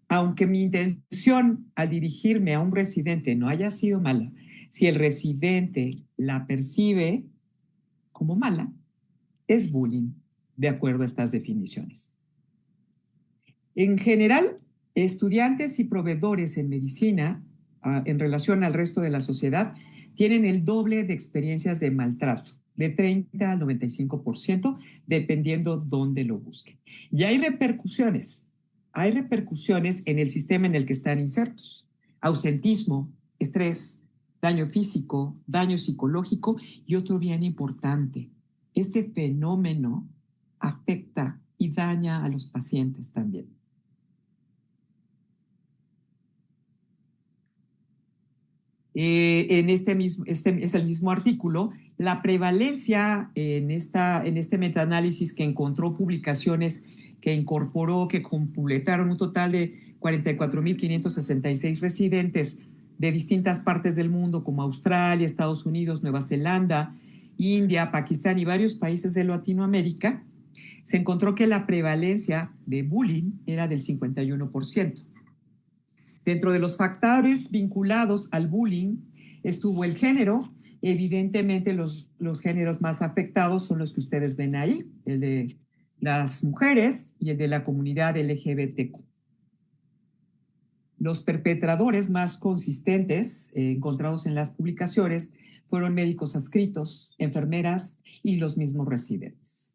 Aunque mi intención al dirigirme a un residente no haya sido mala, si el residente la percibe como mala, es bullying, de acuerdo a estas definiciones. En general, estudiantes y proveedores en medicina, en relación al resto de la sociedad, tienen el doble de experiencias de maltrato, de 30 al 95%, dependiendo dónde lo busquen. Y hay repercusiones en el sistema en el que están insertos. Ausentismo, estrés, daño físico, daño psicológico y otro bien importante. Este fenómeno afecta y daña a los pacientes también. En este es el mismo artículo, la prevalencia en este metaanálisis que encontró publicaciones que incorporó, que completaron un total de 44,566 residentes de distintas partes del mundo, como Australia, Estados Unidos, Nueva Zelanda, India, Pakistán y varios países de Latinoamérica, se encontró que la prevalencia de bullying era del 51%. Dentro de los factores vinculados al bullying estuvo el género. Evidentemente los géneros más afectados son los que ustedes ven ahí, el de las mujeres y el de la comunidad LGBTQ. Los perpetradores más consistentes encontrados en las publicaciones fueron médicos adscritos, enfermeras y los mismos residentes.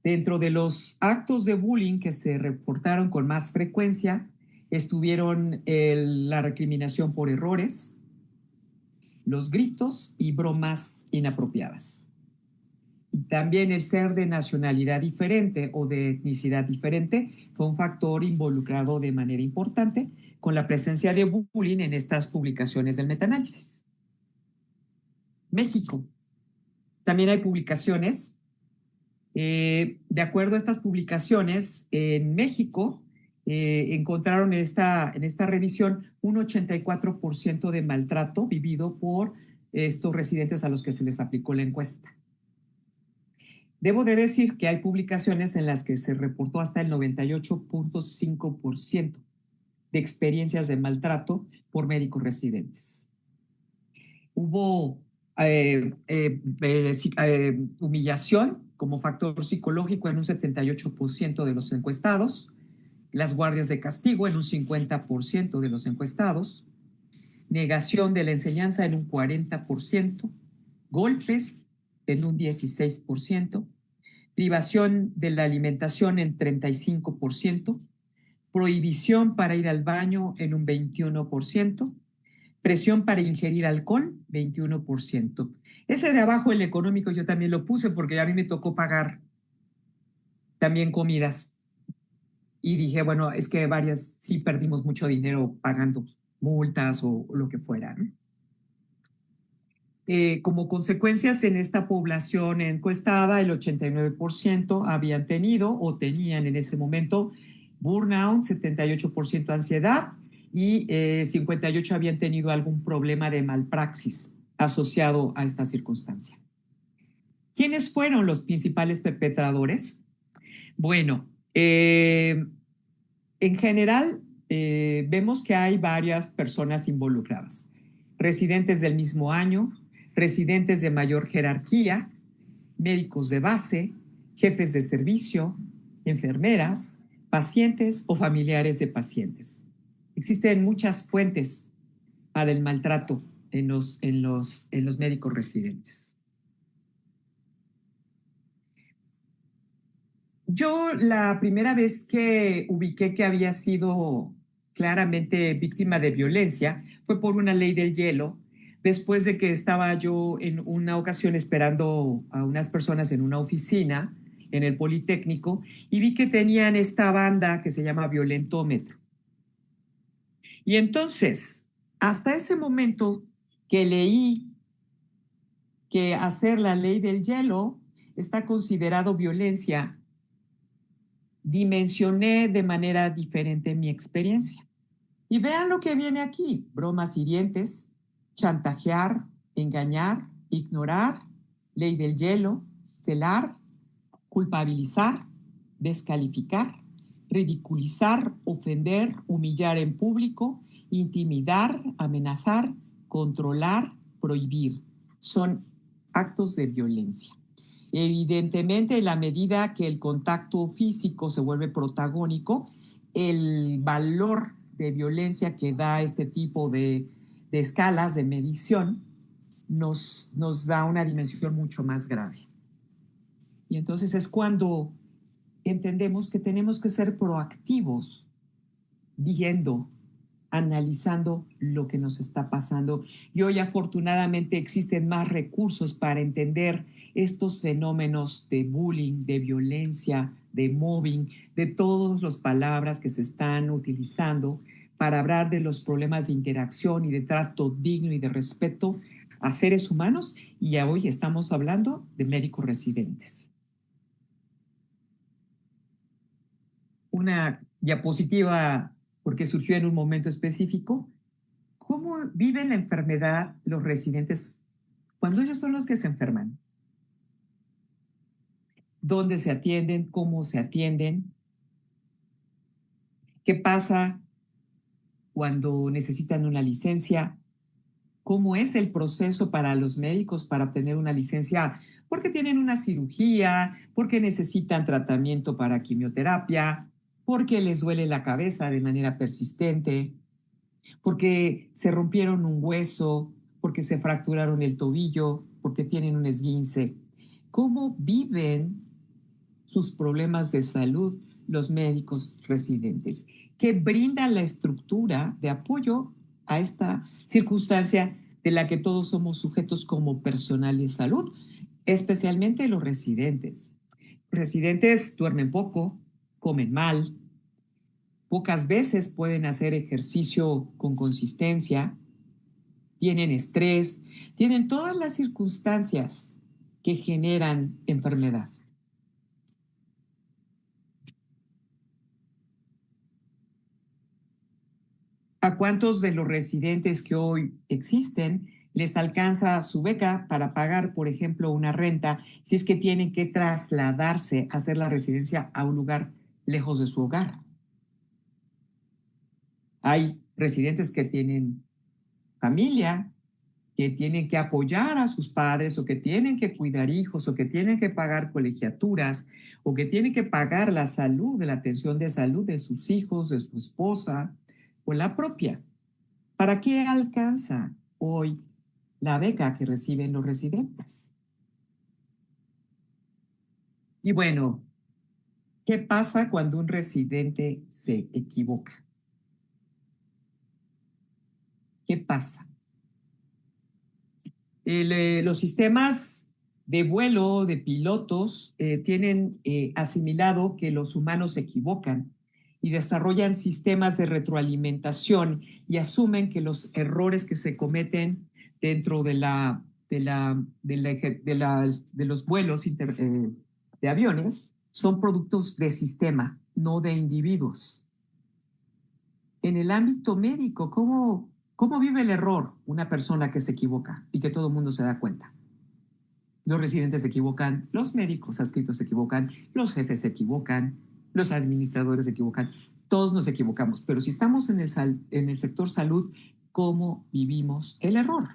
Dentro de los actos de bullying que se reportaron con más frecuencia estuvieron la recriminación por errores, los gritos y bromas inapropiadas. Y también el ser de nacionalidad diferente o de etnicidad diferente fue un factor involucrado de manera importante con la presencia de bullying en estas publicaciones del metaanálisis. México. También hay publicaciones. De acuerdo a estas publicaciones, en México encontraron en esta revisión un 84% de maltrato vivido por estos residentes a los que se les aplicó la encuesta. Debo de decir que hay publicaciones en las que se reportó hasta el 98.5% de experiencias de maltrato por médicos residentes. Hubo humillación como factor psicológico en un 78% de los encuestados, las guardias de castigo en un 50% de los encuestados, negación de la enseñanza en un 40%, golpes en un 16%, privación de la alimentación en 35%, prohibición para ir al baño en un 21%, presión para ingerir alcohol, 21%. Ese de abajo, el económico, yo también lo puse porque a mí me tocó pagar también comidas. Y dije, bueno, es que varias sí perdimos mucho dinero pagando multas o lo que fuera, ¿no? Como consecuencias en esta población encuestada, el 89% habían tenido o tenían en ese momento burnout, 78% ansiedad y 58% habían tenido algún problema de malpraxis asociado a esta circunstancia. ¿Quiénes fueron los principales perpetradores? Bueno, en general vemos que hay varias personas involucradas. Residentes del mismo año, residentes de mayor jerarquía, médicos de base, jefes de servicio, enfermeras, pacientes o familiares de pacientes. Existen muchas fuentes para el maltrato en los médicos residentes. Yo la primera vez que ubiqué que había sido claramente víctima de violencia fue por una ley del hielo, después de que estaba yo en una ocasión esperando a unas personas en una oficina en el Politécnico y vi que tenían esta banda que se llama Violentómetro. Y entonces, hasta ese momento que leí que hacer la ley del hielo está considerado violencia, dimensioné de manera diferente mi experiencia. Y vean lo que viene aquí: bromas hirientes, chantajear, engañar, ignorar, ley del hielo, celar, culpabilizar, descalificar, ridiculizar, ofender, humillar en público, intimidar, amenazar, controlar, prohibir. Son actos de violencia. Evidentemente, en la medida que el contacto físico se vuelve protagónico, el valor de violencia que da este tipo de escalas de medición nos da una dimensión mucho más grave. Y entonces es cuando entendemos que tenemos que ser proactivos, viendo, analizando lo que nos está pasando. Y hoy afortunadamente existen más recursos para entender estos fenómenos de bullying, de violencia, de mobbing, de todas las palabras que se están utilizando para hablar de los problemas de interacción y de trato digno y de respeto a seres humanos. Y hoy estamos hablando de médicos residentes. Una diapositiva porque surgió en un momento específico. ¿Cómo viven la enfermedad los residentes cuando ellos son los que se enferman? ¿Dónde se atienden? ¿Cómo se atienden? ¿Qué pasa cuando necesitan una licencia? ¿Cómo es el proceso para los médicos para obtener una licencia? Porque tienen una cirugía, porque necesitan tratamiento para quimioterapia, porque les duele la cabeza de manera persistente, porque se rompieron un hueso, porque se fracturaron el tobillo, porque tienen un esguince. ¿Cómo viven sus problemas de salud los médicos residentes? ¿Qué brinda la estructura de apoyo a esta circunstancia de la que todos somos sujetos como personal de salud? especialmente los residentes. Residentes duermen poco, comen mal, pocas veces pueden hacer ejercicio con consistencia, tienen estrés, tienen todas las circunstancias que generan enfermedad. ¿A cuántos de los residentes que hoy existen les alcanza su beca para pagar, por ejemplo, una renta si es que tienen que trasladarse a hacer la residencia a un lugar lejos de su hogar? Hay residentes que tienen familia, que tienen que apoyar a sus padres o que tienen que cuidar hijos o que tienen que pagar colegiaturas o que tienen que pagar la salud, la atención de salud de sus hijos, de su esposa o la propia. ¿Para qué alcanza hoy la beca que reciben los residentes? Y bueno, ¿qué pasa cuando un residente se equivoca? ¿Qué pasa? Los sistemas de vuelo de pilotos tienen asimilado que los humanos se equivocan y desarrollan sistemas de retroalimentación y asumen que los errores que se cometen dentro de los vuelos de aviones son productos de sistema, no de individuos. En el ámbito médico, ¿cómo vive el error una persona que se equivoca y que todo el mundo se da cuenta? Los residentes se equivocan, los médicos adscritos se equivocan, los jefes se equivocan, los administradores se equivocan, todos nos equivocamos. Pero si estamos en el sector salud, ¿cómo vivimos el error?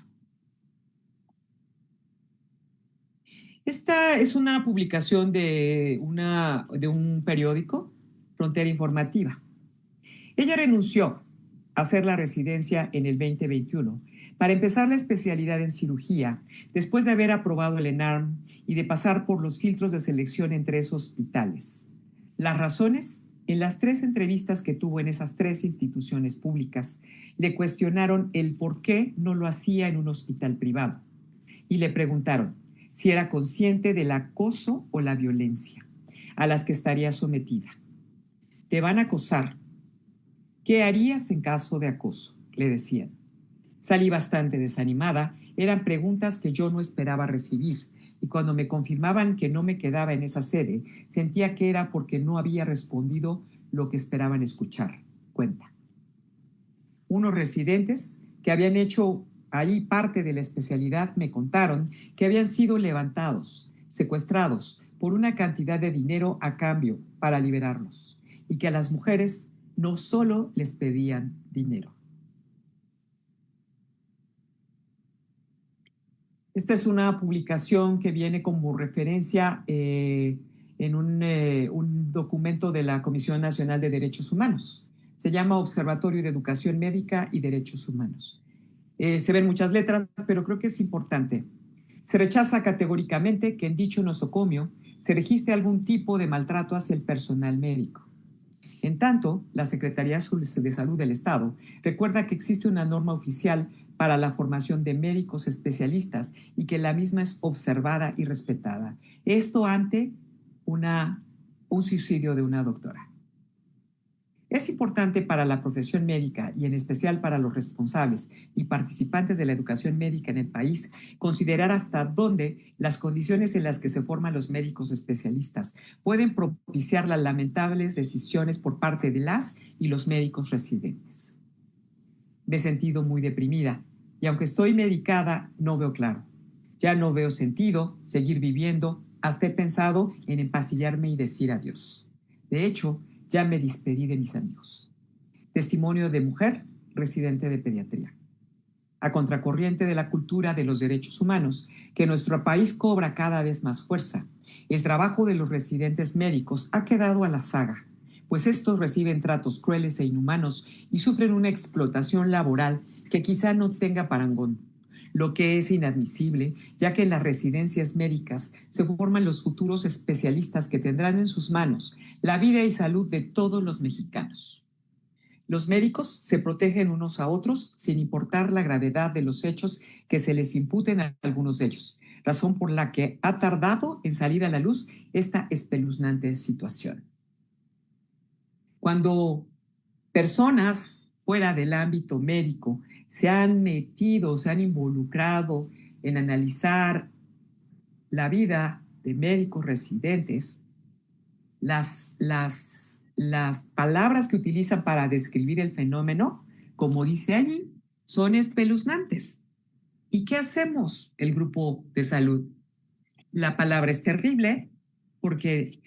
Esta es una publicación de un periódico, Frontera Informativa. Ella renunció a hacer la residencia en el 2021 para empezar la especialidad en cirugía después de haber aprobado el ENARM y de pasar por los filtros de selección en 3 hospitales. Las razones: en las 3 entrevistas que tuvo en esas 3 instituciones públicas, le cuestionaron el por qué no lo hacía en un hospital privado y le preguntaron si era consciente del acoso o la violencia a las que estaría sometida. Te van a acosar. ¿Qué harías en caso de acoso?, le decían. Salí bastante desanimada, eran preguntas que yo no esperaba recibir, y cuando me confirmaban que no me quedaba en esa sede, sentía que era porque no había respondido lo que esperaban escuchar, cuenta. Unos residentes que habían hecho ahí parte de la especialidad me contaron que habían sido levantados, secuestrados por una cantidad de dinero a cambio para liberarlos, y que a las mujeres no solo les pedían dinero. Esta es una publicación que viene como referencia en un documento de la Comisión Nacional de Derechos Humanos. Se llama Observatorio de Educación Médica y Derechos Humanos. Se ven muchas letras, pero creo que es importante. Se rechaza categóricamente que en dicho nosocomio se registre algún tipo de maltrato hacia el personal médico. En tanto, la Secretaría de Salud del Estado recuerda que existe una norma oficial para la formación de médicos especialistas y que la misma es observada y respetada. Esto ante un suicidio de una doctora. Es importante para la profesión médica y en especial para los responsables y participantes de la educación médica en el país considerar hasta dónde las condiciones en las que se forman los médicos especialistas pueden propiciar las lamentables decisiones por parte de las y los médicos residentes. Me he sentido muy deprimida y aunque estoy medicada no veo claro. Ya no veo sentido seguir viviendo, hasta he pensado en empacillarme y decir adiós. De hecho, ya me despedí de mis amigos. Testimonio de mujer residente de pediatría. A contracorriente de la cultura de los derechos humanos, que nuestro país cobra cada vez más fuerza, el trabajo de los residentes médicos ha quedado a la saga, pues estos reciben tratos crueles e inhumanos y sufren una explotación laboral que quizá no tenga parangón, lo que es inadmisible, ya que en las residencias médicas se forman los futuros especialistas que tendrán en sus manos la vida y salud de todos los mexicanos. Los médicos se protegen unos a otros sin importar la gravedad de los hechos que se les imputen a algunos de ellos. razón por la que ha tardado en salir a la luz esta espeluznante situación. Cuando personas fuera del ámbito médico se han metido, se han involucrado en analizar la vida de médicos residentes, las palabras que utilizan para describir el fenómeno, como dice allí, son espeluznantes. ¿Y qué hacemos el grupo de salud? La palabra es terrible porque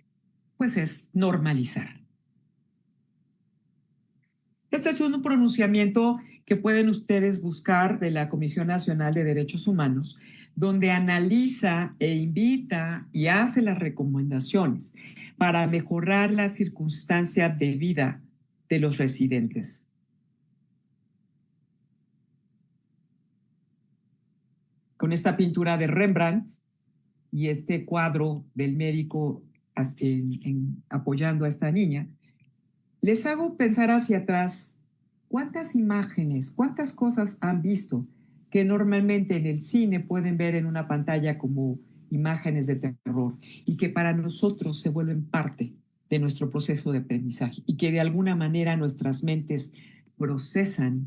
pues es normalizar. Este es un pronunciamiento que pueden ustedes buscar de la Comisión Nacional de Derechos Humanos, donde analiza e invita y hace las recomendaciones para mejorar la circunstancia de vida de los residentes. Con esta pintura de Rembrandt y este cuadro del médico apoyando a esta niña, les hago pensar hacia atrás cuántas imágenes, cuántas cosas han visto que normalmente en el cine pueden ver en una pantalla como imágenes de terror y que para nosotros se vuelven parte de nuestro proceso de aprendizaje y que de alguna manera nuestras mentes procesan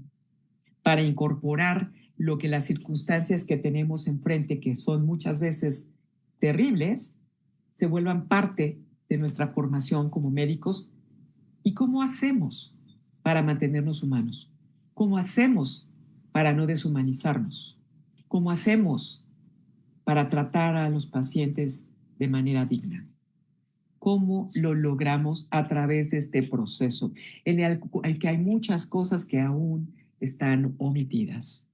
para incorporar lo que las circunstancias que tenemos enfrente, que son muchas veces terribles, se vuelvan parte de nuestra formación como médicos. ¿Y cómo hacemos para mantenernos humanos? ¿Cómo hacemos para no deshumanizarnos? ¿Cómo hacemos para tratar a los pacientes de manera digna? ¿Cómo lo logramos a través de este proceso en el que hay muchas cosas que aún están omitidas?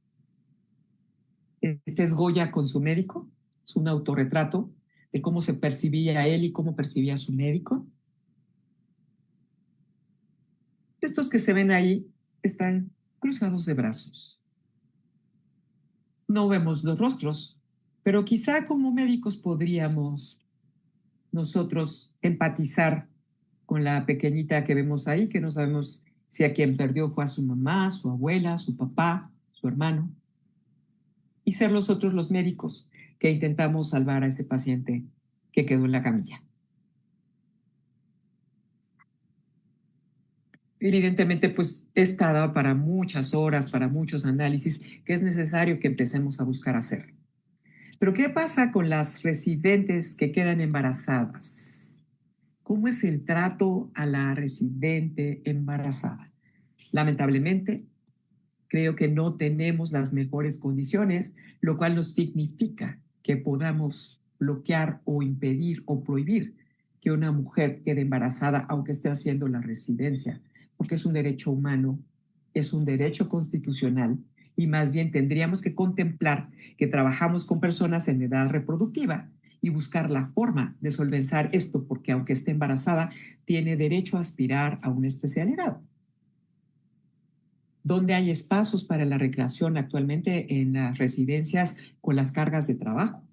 Este es Goya con su médico, es un autorretrato de cómo se percibía a él y cómo percibía a su médico. Estos que se ven ahí están cruzados de brazos. No vemos los rostros, pero quizá como médicos podríamos nosotros empatizar con la pequeñita que vemos ahí, que no sabemos si a quien perdió fue a su mamá, su abuela, su papá, su hermano, y ser nosotros los médicos que intentamos salvar a ese paciente que quedó en la camilla. Evidentemente, pues está dado para muchas horas, para muchos análisis que es necesario que empecemos a buscar hacer. Pero ¿qué pasa con las residentes que quedan embarazadas? ¿Cómo es el trato a la residente embarazada? Lamentablemente, creo que no tenemos las mejores condiciones, lo cual no significa que podamos bloquear o impedir o prohibir que una mujer quede embarazada aunque esté haciendo la residencia, porque es un derecho humano, es un derecho constitucional y más bien tendríamos que contemplar que trabajamos con personas en edad reproductiva y buscar la forma de solventar esto, porque aunque esté embarazada, tiene derecho a aspirar a una especialidad. ¿Dónde hay espacios para la recreación actualmente en las residencias con las cargas de trabajo?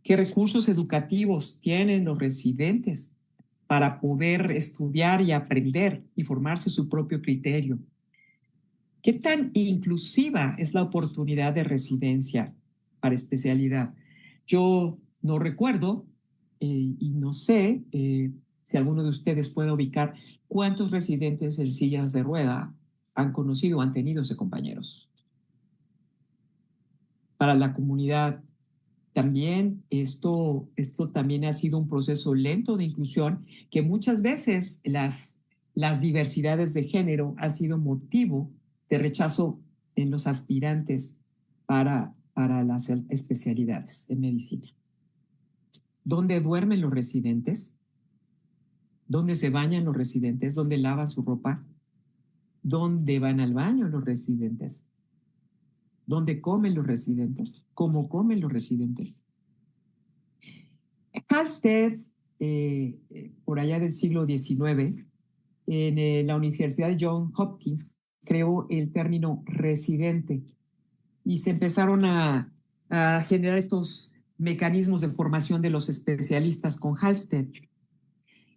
¿Qué recursos educativos tienen los residentes para poder estudiar y aprender y formarse su propio criterio? ¿Qué tan inclusiva es la oportunidad de residencia para especialidad? Yo no recuerdo y no sé si alguno de ustedes puede ubicar cuántos residentes en sillas de rueda han conocido o han tenido ese compañeros. Para la comunidad también esto también ha sido un proceso lento de inclusión que muchas veces las diversidades de género han sido motivo de rechazo en los aspirantes para las especialidades en medicina. ¿Dónde duermen los residentes? ¿Dónde se bañan los residentes? ¿Dónde lavan su ropa? ¿Dónde van al baño los residentes? ¿Dónde comen los residentes? ¿Cómo comen los residentes? Halsted, por allá del siglo XIX, en la Universidad de Johns Hopkins, creó el término residente y se empezaron a generar estos mecanismos de formación de los especialistas con Halsted.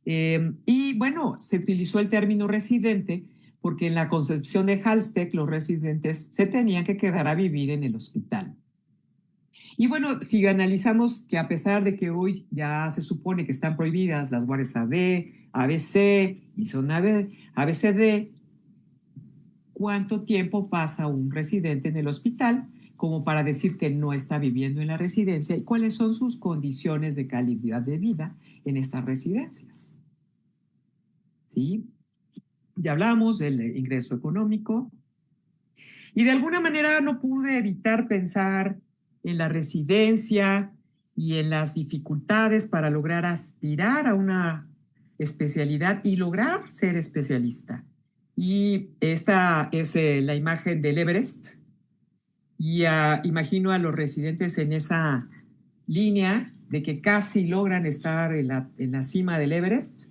Y bueno, se utilizó el término residente porque en la concepción de Halsted los residentes se tenían que quedar a vivir en el hospital. Y bueno, si analizamos que a pesar de que hoy ya se supone que están prohibidas las guardias AB, ABC y son ABCD, ¿cuánto tiempo pasa un residente en el hospital como para decir que no está viviendo en la residencia y cuáles son sus condiciones de calidad de vida en estas residencias? ¿Sí? Ya hablamos del ingreso económico y de alguna manera no pude evitar pensar en la residencia y en las dificultades para lograr aspirar a una especialidad y lograr ser especialista. Y esta es la imagen del Everest. Y imagino a los residentes en esa línea de que casi logran estar en la cima del Everest,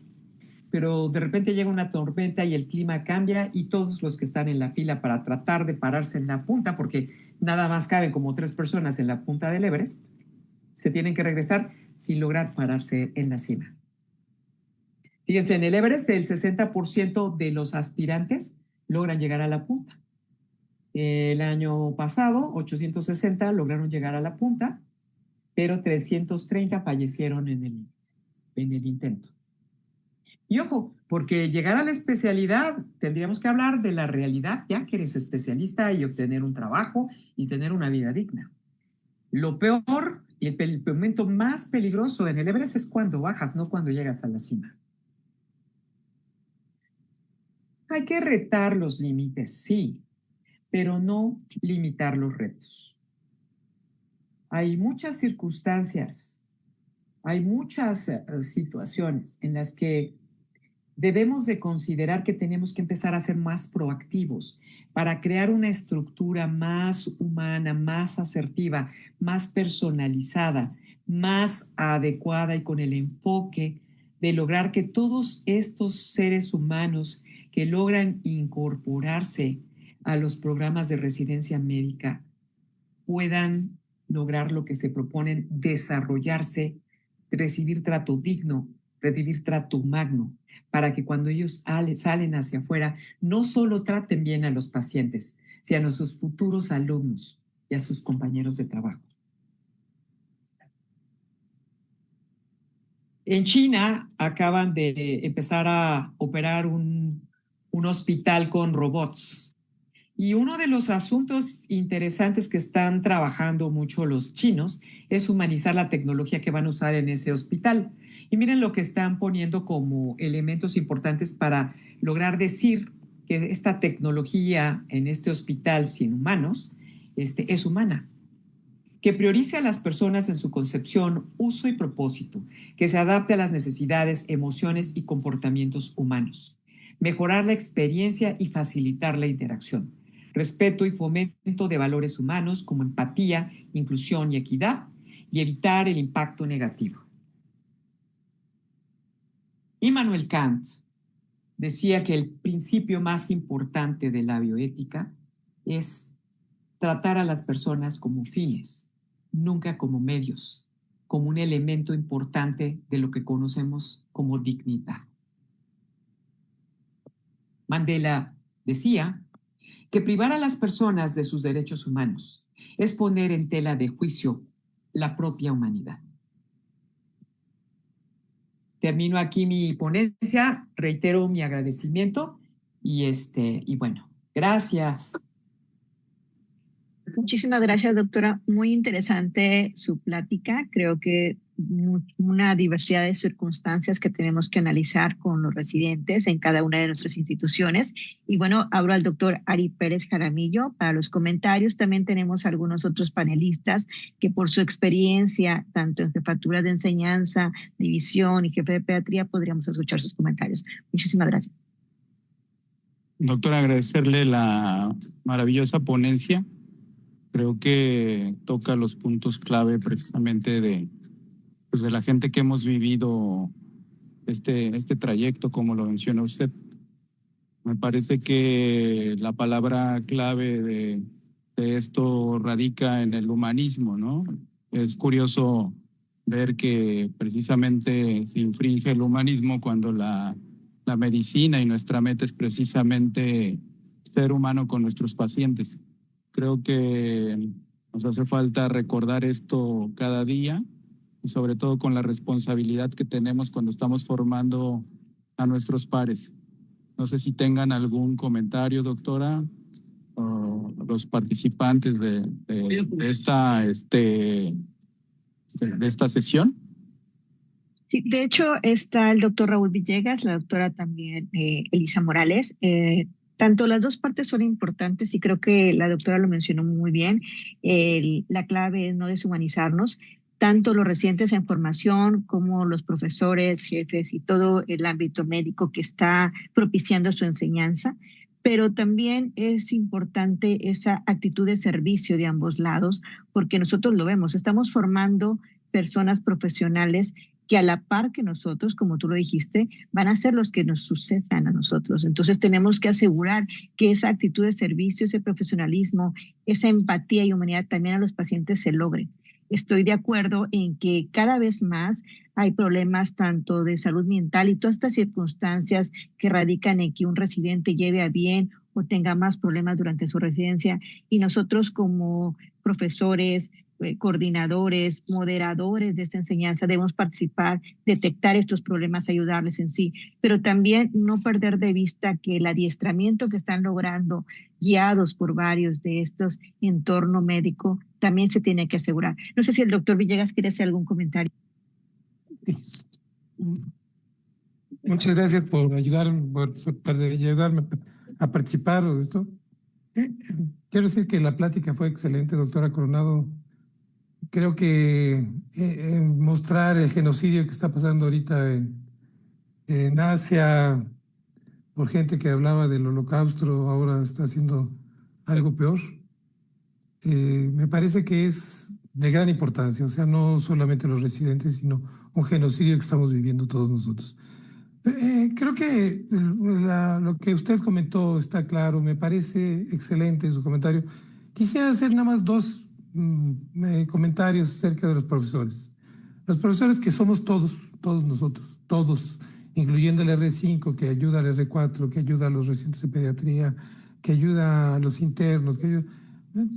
pero de repente llega una tormenta y el clima cambia y todos los que están en la fila para tratar de pararse en la punta, porque nada más caben como 3 personas en la punta del Everest, se tienen que regresar sin lograr pararse en la cima. Fíjense, en el Everest el 60% de los aspirantes logran llegar a la punta. El año pasado, 860 lograron llegar a la punta, pero 330 fallecieron en el intento. Y ojo, porque llegar a la especialidad, tendríamos que hablar de la realidad, ya que eres especialista y obtener un trabajo y tener una vida digna. Lo peor y el momento más peligroso en el Everest es cuando bajas, no cuando llegas a la cima. Hay que retar los límites, sí, pero no limitar los retos. Hay muchas circunstancias, hay muchas situaciones en las que debemos de considerar que tenemos que empezar a ser más proactivos para crear una estructura más humana, más asertiva, más personalizada, más adecuada y con el enfoque de lograr que todos estos seres humanos que logran incorporarse a los programas de residencia médica puedan lograr lo que se proponen, desarrollarse, recibir trato digno, recibir trato humano, para que cuando ellos salen hacia afuera, no solo traten bien a los pacientes, sino a sus futuros alumnos y a sus compañeros de trabajo. En China acaban de empezar a operar un hospital con robots. Y uno de los asuntos interesantes que están trabajando mucho los chinos es humanizar la tecnología que van a usar en ese hospital. Y miren lo que están poniendo como elementos importantes para lograr decir que esta tecnología en este hospital sin humanos es humana, que priorice a las personas en su concepción, uso y propósito, que se adapte a las necesidades, emociones y comportamientos humanos, mejorar la experiencia y facilitar la interacción, respeto y fomento de valores humanos como empatía, inclusión y equidad, y evitar el impacto negativo. Immanuel Kant decía que el principio más importante de la bioética es tratar a las personas como fines, nunca como medios, como un elemento importante de lo que conocemos como dignidad. Mandela decía que privar a las personas de sus derechos humanos es poner en tela de juicio la propia humanidad. Termino aquí mi ponencia, reitero mi agradecimiento y bueno, gracias. Muchísimas gracias, doctora. Muy interesante su plática. Creo que una diversidad de circunstancias que tenemos que analizar con los residentes en cada una de nuestras instituciones. Y bueno, abro al doctor Ari Pérez Jaramillo para los comentarios. También tenemos algunos otros panelistas que por su experiencia, tanto en jefatura de enseñanza, división y jefe de pediatría, podríamos escuchar sus comentarios. Muchísimas gracias. Doctora, agradecerle la maravillosa ponencia. Creo que toca los puntos clave precisamente de la gente que hemos vivido este trayecto, como lo menciona usted. Me parece que la palabra clave de esto radica en el humanismo, ¿no? Es curioso ver que precisamente se infringe el humanismo cuando la medicina y nuestra meta es precisamente ser humano con nuestros pacientes. Creo que Nos hace falta recordar esto cada día y sobre todo con la responsabilidad que tenemos cuando estamos formando a nuestros pares. No sé si tengan algún comentario, doctora, o los participantes de esta sesión. Sí, de hecho está el doctor Raúl Villegas, la doctora también Elisa Morales. Tanto las dos partes son importantes y creo que la doctora lo mencionó muy bien. La clave es no deshumanizarnos, tanto los residentes en formación como los profesores, jefes y todo el ámbito médico que está propiciando su enseñanza. Pero también es importante esa actitud de servicio de ambos lados, porque nosotros lo vemos, estamos formando personas profesionales que a la par que nosotros, como tú lo dijiste, van a ser los que nos sucedan a nosotros. Entonces tenemos que asegurar que esa actitud de servicio, ese profesionalismo, esa empatía y humanidad también a los pacientes se logre. Estoy de acuerdo en que cada vez más hay problemas tanto de salud mental y todas estas circunstancias que radican en que un residente lleve a bien o tenga más problemas durante su residencia. Y nosotros como profesores, coordinadores, moderadores de esta enseñanza, debemos participar, detectar estos problemas, ayudarles en sí, pero también no perder de vista que el adiestramiento que están logrando, guiados por varios de estos entorno médico, también se tiene que asegurar. No sé si el doctor Villegas quiere hacer algún comentario. Muchas gracias por ayudarme a participar de esto. Quiero decir que la plática fue excelente, doctora Coronado. Creo que mostrar el genocidio que está pasando ahorita en Asia por gente que hablaba del holocausto, ahora está haciendo algo peor. Me parece que es de gran importancia, o sea, no solamente los residentes, sino un genocidio que estamos viviendo todos nosotros. Creo que lo que usted comentó está claro, me parece excelente su comentario. Quisiera hacer nada más dos comentarios acerca de los profesores. Los profesores que somos todos nosotros, todos, incluyendo el R5, que ayuda al R4, que ayuda a los residentes de pediatría, que ayuda a los internos,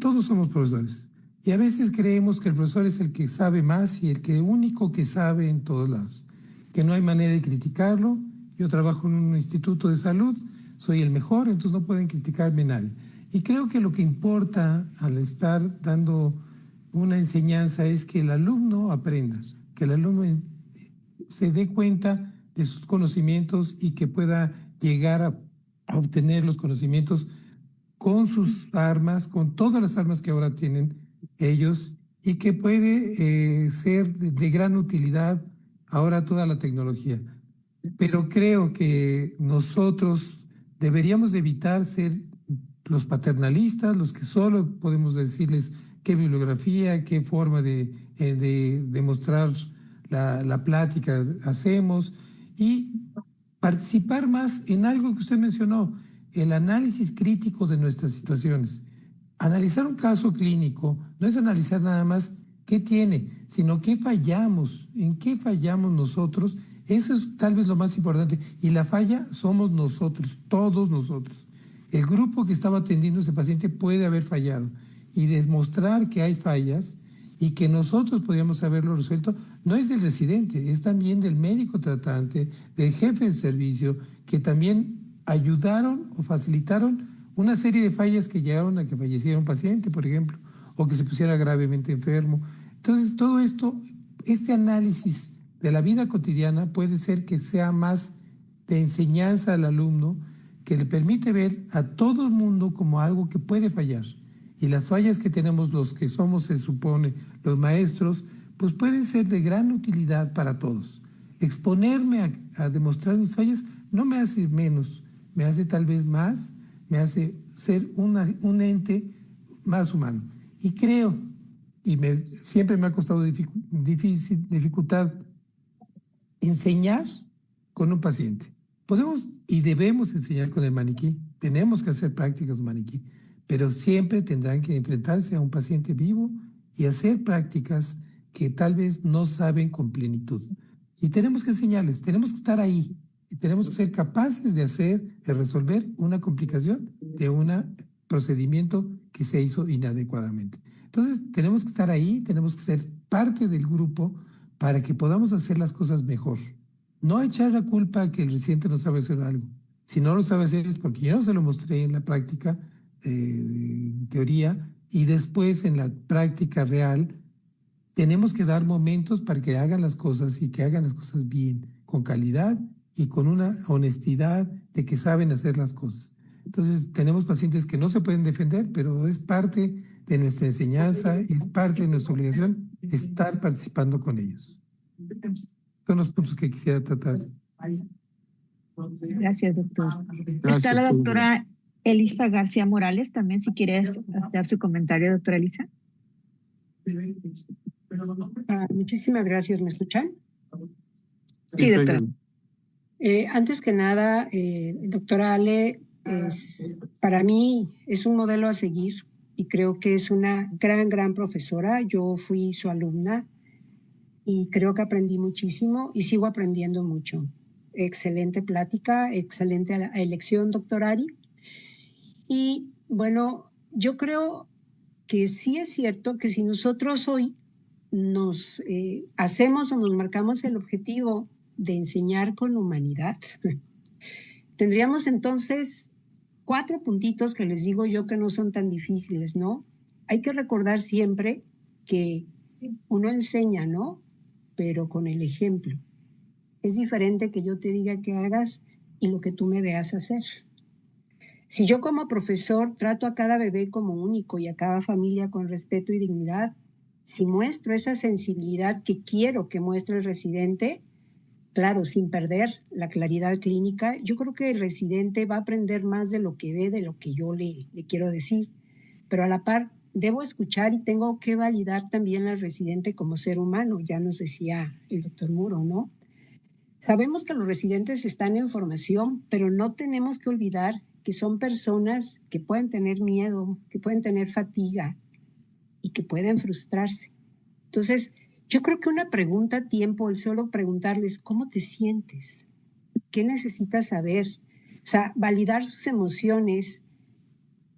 todos somos profesores. Y a veces creemos que el profesor es el que sabe más y el único que sabe en todos lados, que no hay manera de criticarlo. Yo trabajo en un instituto de salud, soy el mejor, entonces no pueden criticarme nadie. Y creo que lo que importa al estar dando una enseñanza es que el alumno aprenda, que el alumno se dé cuenta de sus conocimientos y que pueda llegar a obtener los conocimientos con sus armas, con todas las armas que ahora tienen ellos, y que puede ser de gran utilidad ahora toda la tecnología. Pero creo que nosotros deberíamos de evitar ser los paternalistas, los que solo podemos decirles qué bibliografía, qué forma de mostrar la plática hacemos, y participar más en algo que usted mencionó, el análisis crítico de nuestras situaciones. Analizar un caso clínico no es analizar nada más qué tiene, sino qué fallamos, en qué fallamos nosotros. Eso es tal vez lo más importante. Y la falla somos nosotros, todos nosotros. El grupo que estaba atendiendo a ese paciente puede haber fallado. Y demostrar que hay fallas y que nosotros podríamos haberlo resuelto, no es del residente, es también del médico tratante, del jefe de servicio, que también ayudaron o facilitaron una serie de fallas que llegaron a que falleciera un paciente, por ejemplo, o que se pusiera gravemente enfermo. Entonces, todo esto, este análisis de la vida cotidiana puede ser que sea más de enseñanza al alumno, que le permite ver a todo el mundo como algo que puede fallar. Y las fallas que tenemos los que somos, se supone, los maestros, pues pueden ser de gran utilidad para todos. Exponerme a demostrar mis fallas no me hace menos, me hace tal vez más, me hace ser un ente más humano. Y creo, y siempre me ha costado dificultad enseñar con un paciente. Podemos y debemos enseñar con el maniquí, tenemos que hacer prácticas maniquí, pero siempre tendrán que enfrentarse a un paciente vivo y hacer prácticas que tal vez no saben con plenitud. Y tenemos que enseñarles, tenemos que estar ahí, y tenemos que ser capaces de resolver una complicación de un procedimiento que se hizo inadecuadamente. Entonces, tenemos que estar ahí, tenemos que ser parte del grupo para que podamos hacer las cosas mejor. No echar la culpa a que el residente no sabe hacer algo. Si no lo sabe hacer es porque yo no se lo mostré en la práctica, en teoría, y después en la práctica real tenemos que dar momentos para que hagan las cosas y que hagan las cosas bien, con calidad y con una honestidad de que saben hacer las cosas. Entonces, tenemos pacientes que no se pueden defender, pero es parte de nuestra enseñanza y es parte de nuestra obligación estar participando con ellos. Son los puntos que quisiera tratar. Gracias, doctor. Gracias, Está la Julio. doctora Elisa García Morales también, si quieres dar su comentario, doctora Elisa. Muchísimas gracias. ¿Me escuchan? Sí, doctora. Antes que nada, doctora Ale, para mí es un modelo a seguir y creo que es una gran profesora. Yo fui su alumna y creo que aprendí muchísimo y sigo aprendiendo mucho. Excelente plática, excelente elección, doctora Ari. Y bueno, yo creo que sí es cierto que si nosotros hoy nos hacemos o nos marcamos el objetivo de enseñar con humanidad, tendríamos entonces 4 puntitos que les digo yo que no son tan difíciles, ¿no? Hay que recordar siempre que uno enseña, ¿no? Pero con el ejemplo. Es diferente que yo te diga que hagas y lo que tú me veas hacer. Si yo como profesor trato a cada bebé como único y a cada familia con respeto y dignidad, si muestro esa sensibilidad que quiero que muestre el residente, claro, sin perder la claridad clínica, yo creo que el residente va a aprender más de lo que ve, de lo que yo le quiero decir. Pero a la par, debo escuchar y tengo que validar también al residente como ser humano, ya nos decía el doctor Muro, ¿no? Sabemos que los residentes están en formación, pero no tenemos que olvidar que son personas que pueden tener miedo, que pueden tener fatiga y que pueden frustrarse. Entonces, yo creo que una pregunta a tiempo, el solo preguntarles, ¿cómo te sientes? ¿Qué necesitas saber? O sea, validar sus emociones,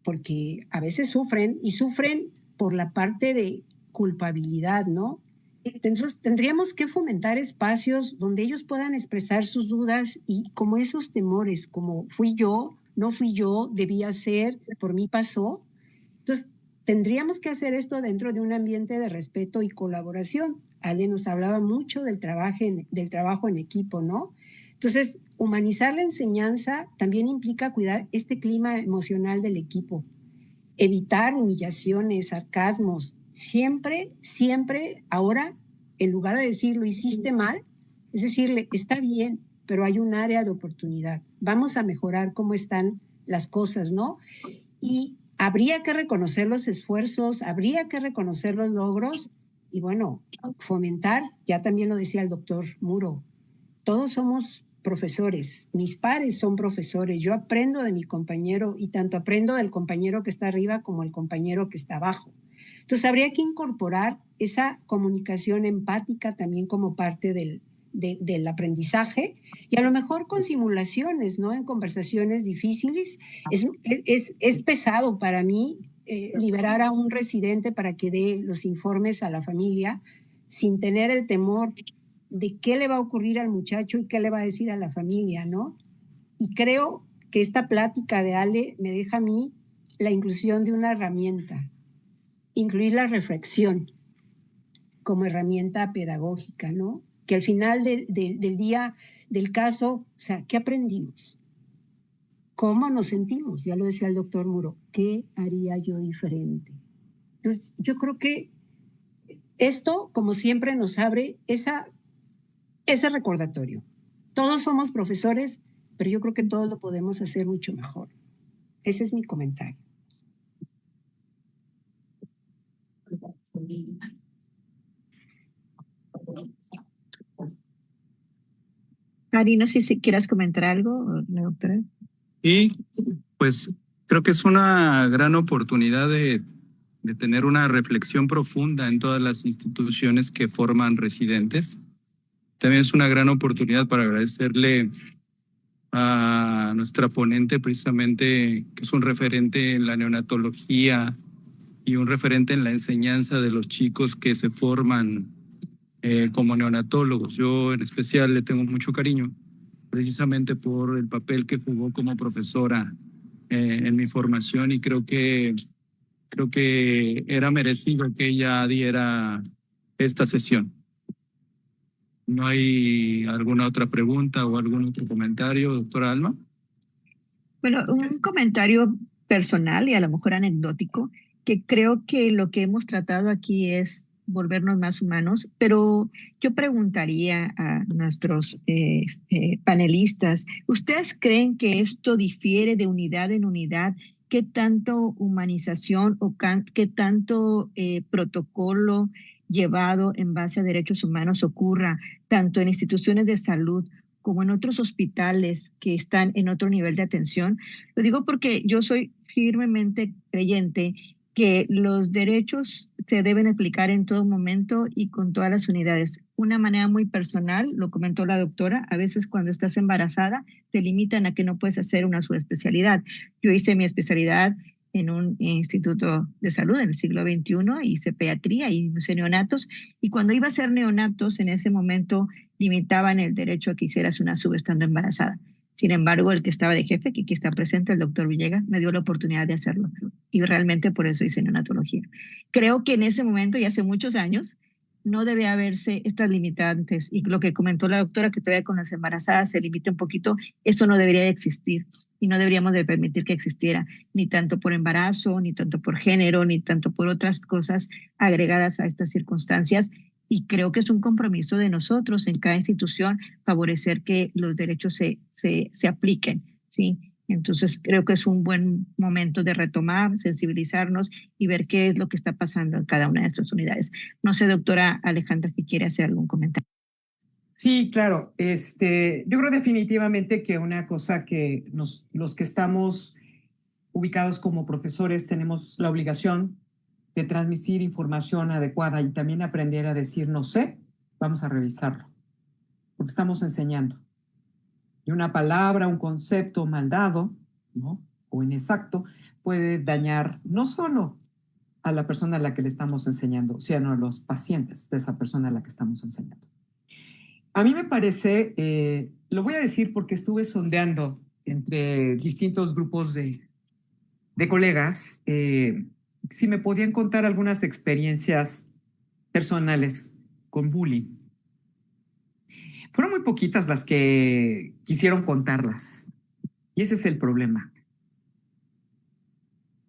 porque a veces sufren y sufren por la parte de culpabilidad, ¿no? Entonces, tendríamos que fomentar espacios donde ellos puedan expresar sus dudas y como esos temores, como fui yo, no fui yo, debía ser, por mí pasó. Entonces, tendríamos que hacer esto dentro de un ambiente de respeto y colaboración. Ale nos hablaba mucho del trabajo en equipo, ¿no? Entonces, humanizar la enseñanza también implica cuidar este clima emocional del equipo, evitar humillaciones, sarcasmos, siempre, ahora, en lugar de decir lo hiciste mal, es decirle, está bien, pero hay un área de oportunidad. Vamos a mejorar cómo están las cosas, ¿no? Y habría que reconocer los esfuerzos, habría que reconocer los logros y bueno, fomentar, ya también lo decía el doctor Muro, todos somos profesores, mis pares son profesores, yo aprendo de mi compañero y tanto aprendo del compañero que está arriba como el compañero que está abajo. Entonces habría que incorporar esa comunicación empática también como parte del aprendizaje y a lo mejor con simulaciones, ¿no? En conversaciones difíciles. Es pesado para mí liberar a un residente para que dé los informes a la familia sin tener el temor de qué le va a ocurrir al muchacho y qué le va a decir a la familia, ¿no? Y creo que esta plática de Ale me deja a mí la inclusión de una herramienta, incluir la reflexión como herramienta pedagógica, ¿no? Que al final del día del caso, o sea, ¿qué aprendimos? ¿Cómo nos sentimos? Ya lo decía el doctor Muro, ¿qué haría yo diferente? Entonces, yo creo que esto, como siempre, nos abre ese recordatorio. Todos somos profesores, pero yo creo que todos lo podemos hacer mucho mejor. Ese es mi comentario. Ari, no sé si quieras comentar algo, la doctora. Y pues creo que es una gran oportunidad de tener una reflexión profunda en todas las instituciones que forman residentes. También es una gran oportunidad para agradecerle a nuestra ponente precisamente, que es un referente en la neonatología y un referente en la enseñanza de los chicos que se forman como neonatólogos. Yo en especial le tengo mucho cariño, precisamente por el papel que jugó como profesora en mi formación, y creo que era merecido que ella diera esta sesión. ¿No hay alguna otra pregunta o algún otro comentario, doctora Alma? Bueno, un comentario personal y a lo mejor anecdótico, que creo que lo que hemos tratado aquí es volvernos más humanos, pero yo preguntaría a nuestros panelistas, ¿ustedes creen que esto difiere de unidad en unidad? ¿Qué tanto humanización o qué tanto protocolo llevado en base a derechos humanos ocurra tanto en instituciones de salud como en otros hospitales que están en otro nivel de atención? Lo digo porque yo soy firmemente creyente que los derechos se deben aplicar en todo momento y con todas las unidades. Una manera muy personal, lo comentó la doctora, a veces cuando estás embarazada te limitan a que no puedes hacer una subespecialidad. Yo hice mi especialidad en un instituto de salud en el siglo XXI, hice pediatría y hice neonatos, y cuando iba a hacer neonatos en ese momento limitaban el derecho a que hicieras una sub estando embarazada. Sin embargo, el que estaba de jefe, que aquí está presente, el doctor Villegas, me dio la oportunidad de hacerlo. Y realmente por eso hice neonatología. Creo que en ese momento, y hace muchos años, no debe haberse estas limitantes. Y lo que comentó la doctora, que todavía con las embarazadas se limita un poquito, eso no debería de existir. Y no deberíamos de permitir que existiera, ni tanto por embarazo, ni tanto por género, ni tanto por otras cosas agregadas a estas circunstancias. Y creo que es un compromiso de nosotros en cada institución favorecer que los derechos se apliquen, ¿sí? Entonces creo que es un buen momento de retomar, sensibilizarnos y ver qué es lo que está pasando en cada una de estas unidades. No sé, doctora Alejandra, si quiere hacer algún comentario. Sí, claro. Yo creo definitivamente que una cosa que los que estamos ubicados como profesores tenemos la obligación de transmitir información adecuada y también aprender a decir no sé, vamos a revisarlo, porque estamos enseñando. Y una palabra, un concepto mal dado, ¿no?, o inexacto, puede dañar no solo a la persona a la que le estamos enseñando, sino a los pacientes de esa persona a la que estamos enseñando. A mí me parece, lo voy a decir porque estuve sondeando entre distintos grupos de colegas, si me podían contar algunas experiencias personales con bullying. Fueron muy poquitas las que quisieron contarlas. Y ese es el problema.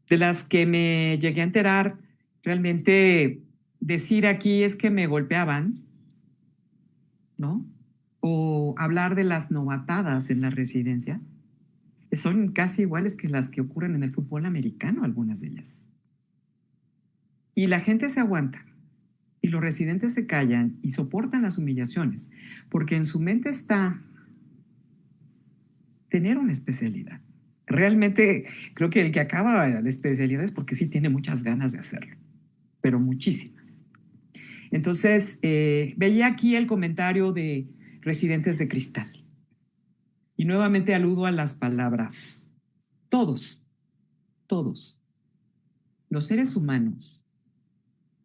De las que me llegué a enterar, realmente decir aquí es que me golpeaban, ¿no? O hablar de las novatadas en las residencias. Son casi iguales que las que ocurren en el fútbol americano, algunas de ellas. Y la gente se aguanta. Y los residentes se callan y soportan las humillaciones, porque en su mente está tener una especialidad. Realmente creo que el que acaba la especialidad es porque sí tiene muchas ganas de hacerlo, pero muchísimas. Entonces, veía aquí el comentario de Residentes de Cristal. Y nuevamente aludo a las palabras. Todos, los seres humanos,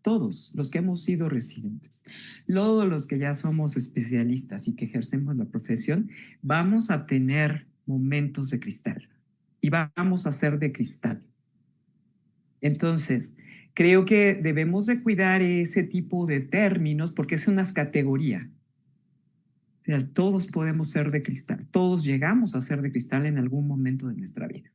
todos los que hemos sido residentes, todos los que ya somos especialistas y que ejercemos la profesión, vamos a tener momentos de cristal y vamos a ser de cristal. Entonces, creo que debemos de cuidar ese tipo de términos porque es una categoría. O sea, todos podemos ser de cristal, todos llegamos a ser de cristal en algún momento de nuestra vida.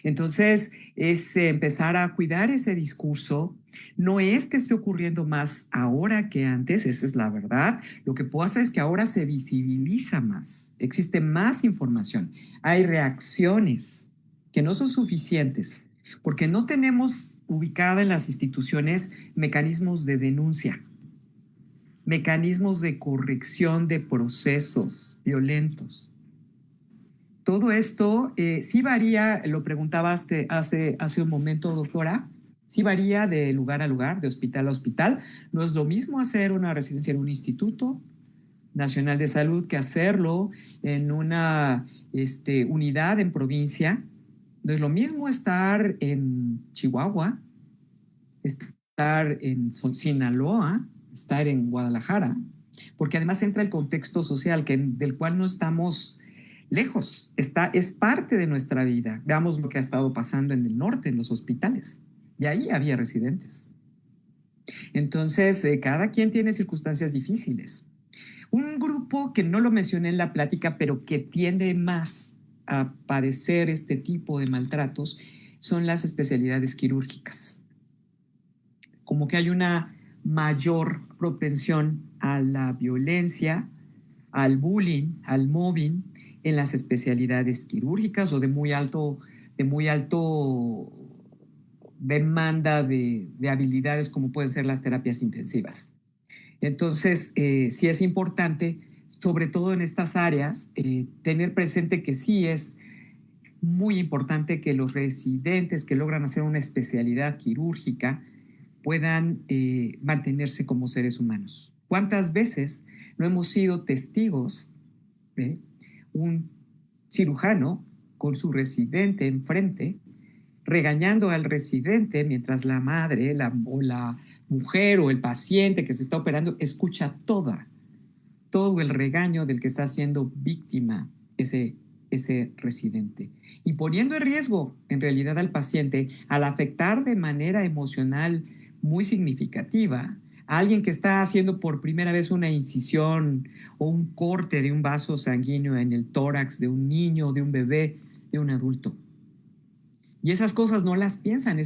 Entonces, es empezar a cuidar ese discurso. No es que esté ocurriendo más ahora que antes, esa es la verdad. Lo que pasa es que ahora se visibiliza más, existe más información, hay reacciones que no son suficientes, porque no tenemos ubicada en las instituciones mecanismos de denuncia, mecanismos de corrección de procesos violentos. Todo esto sí varía, lo preguntabas hace un momento, doctora, sí varía de lugar a lugar, de hospital a hospital. No es lo mismo hacer una residencia en un Instituto Nacional de Salud que hacerlo en una unidad en provincia. No es lo mismo estar en Chihuahua estar en Sinaloa, estar en Guadalajara, porque además entra el contexto social del cual no estamos lejos, es parte de nuestra vida. Veamos lo que ha estado pasando en el norte, en los hospitales, y ahí había residentes. Entonces, cada quien tiene circunstancias difíciles. Un grupo que no lo mencioné en la plática, pero que tiende más a padecer este tipo de maltratos, son las especialidades quirúrgicas. Como que hay una mayor propensión a la violencia, al bullying, al mobbing en las especialidades quirúrgicas o de muy alto demanda de habilidades como pueden ser las terapias intensivas. Entonces, sí es importante, sobre todo en estas áreas, tener presente que sí es muy importante que los residentes que logran hacer una especialidad quirúrgica puedan mantenerse como seres humanos. ¿Cuántas veces no hemos sido testigos de un cirujano con su residente enfrente, regañando al residente mientras la madre o la mujer o el paciente que se está operando escucha todo el regaño del que está siendo víctima ese residente, y poniendo en riesgo en realidad al paciente al afectar de manera emocional muy significativa a alguien que está haciendo por primera vez una incisión o un corte de un vaso sanguíneo en el tórax de un niño, de un bebé, de un adulto. Y esas cosas no las piensan.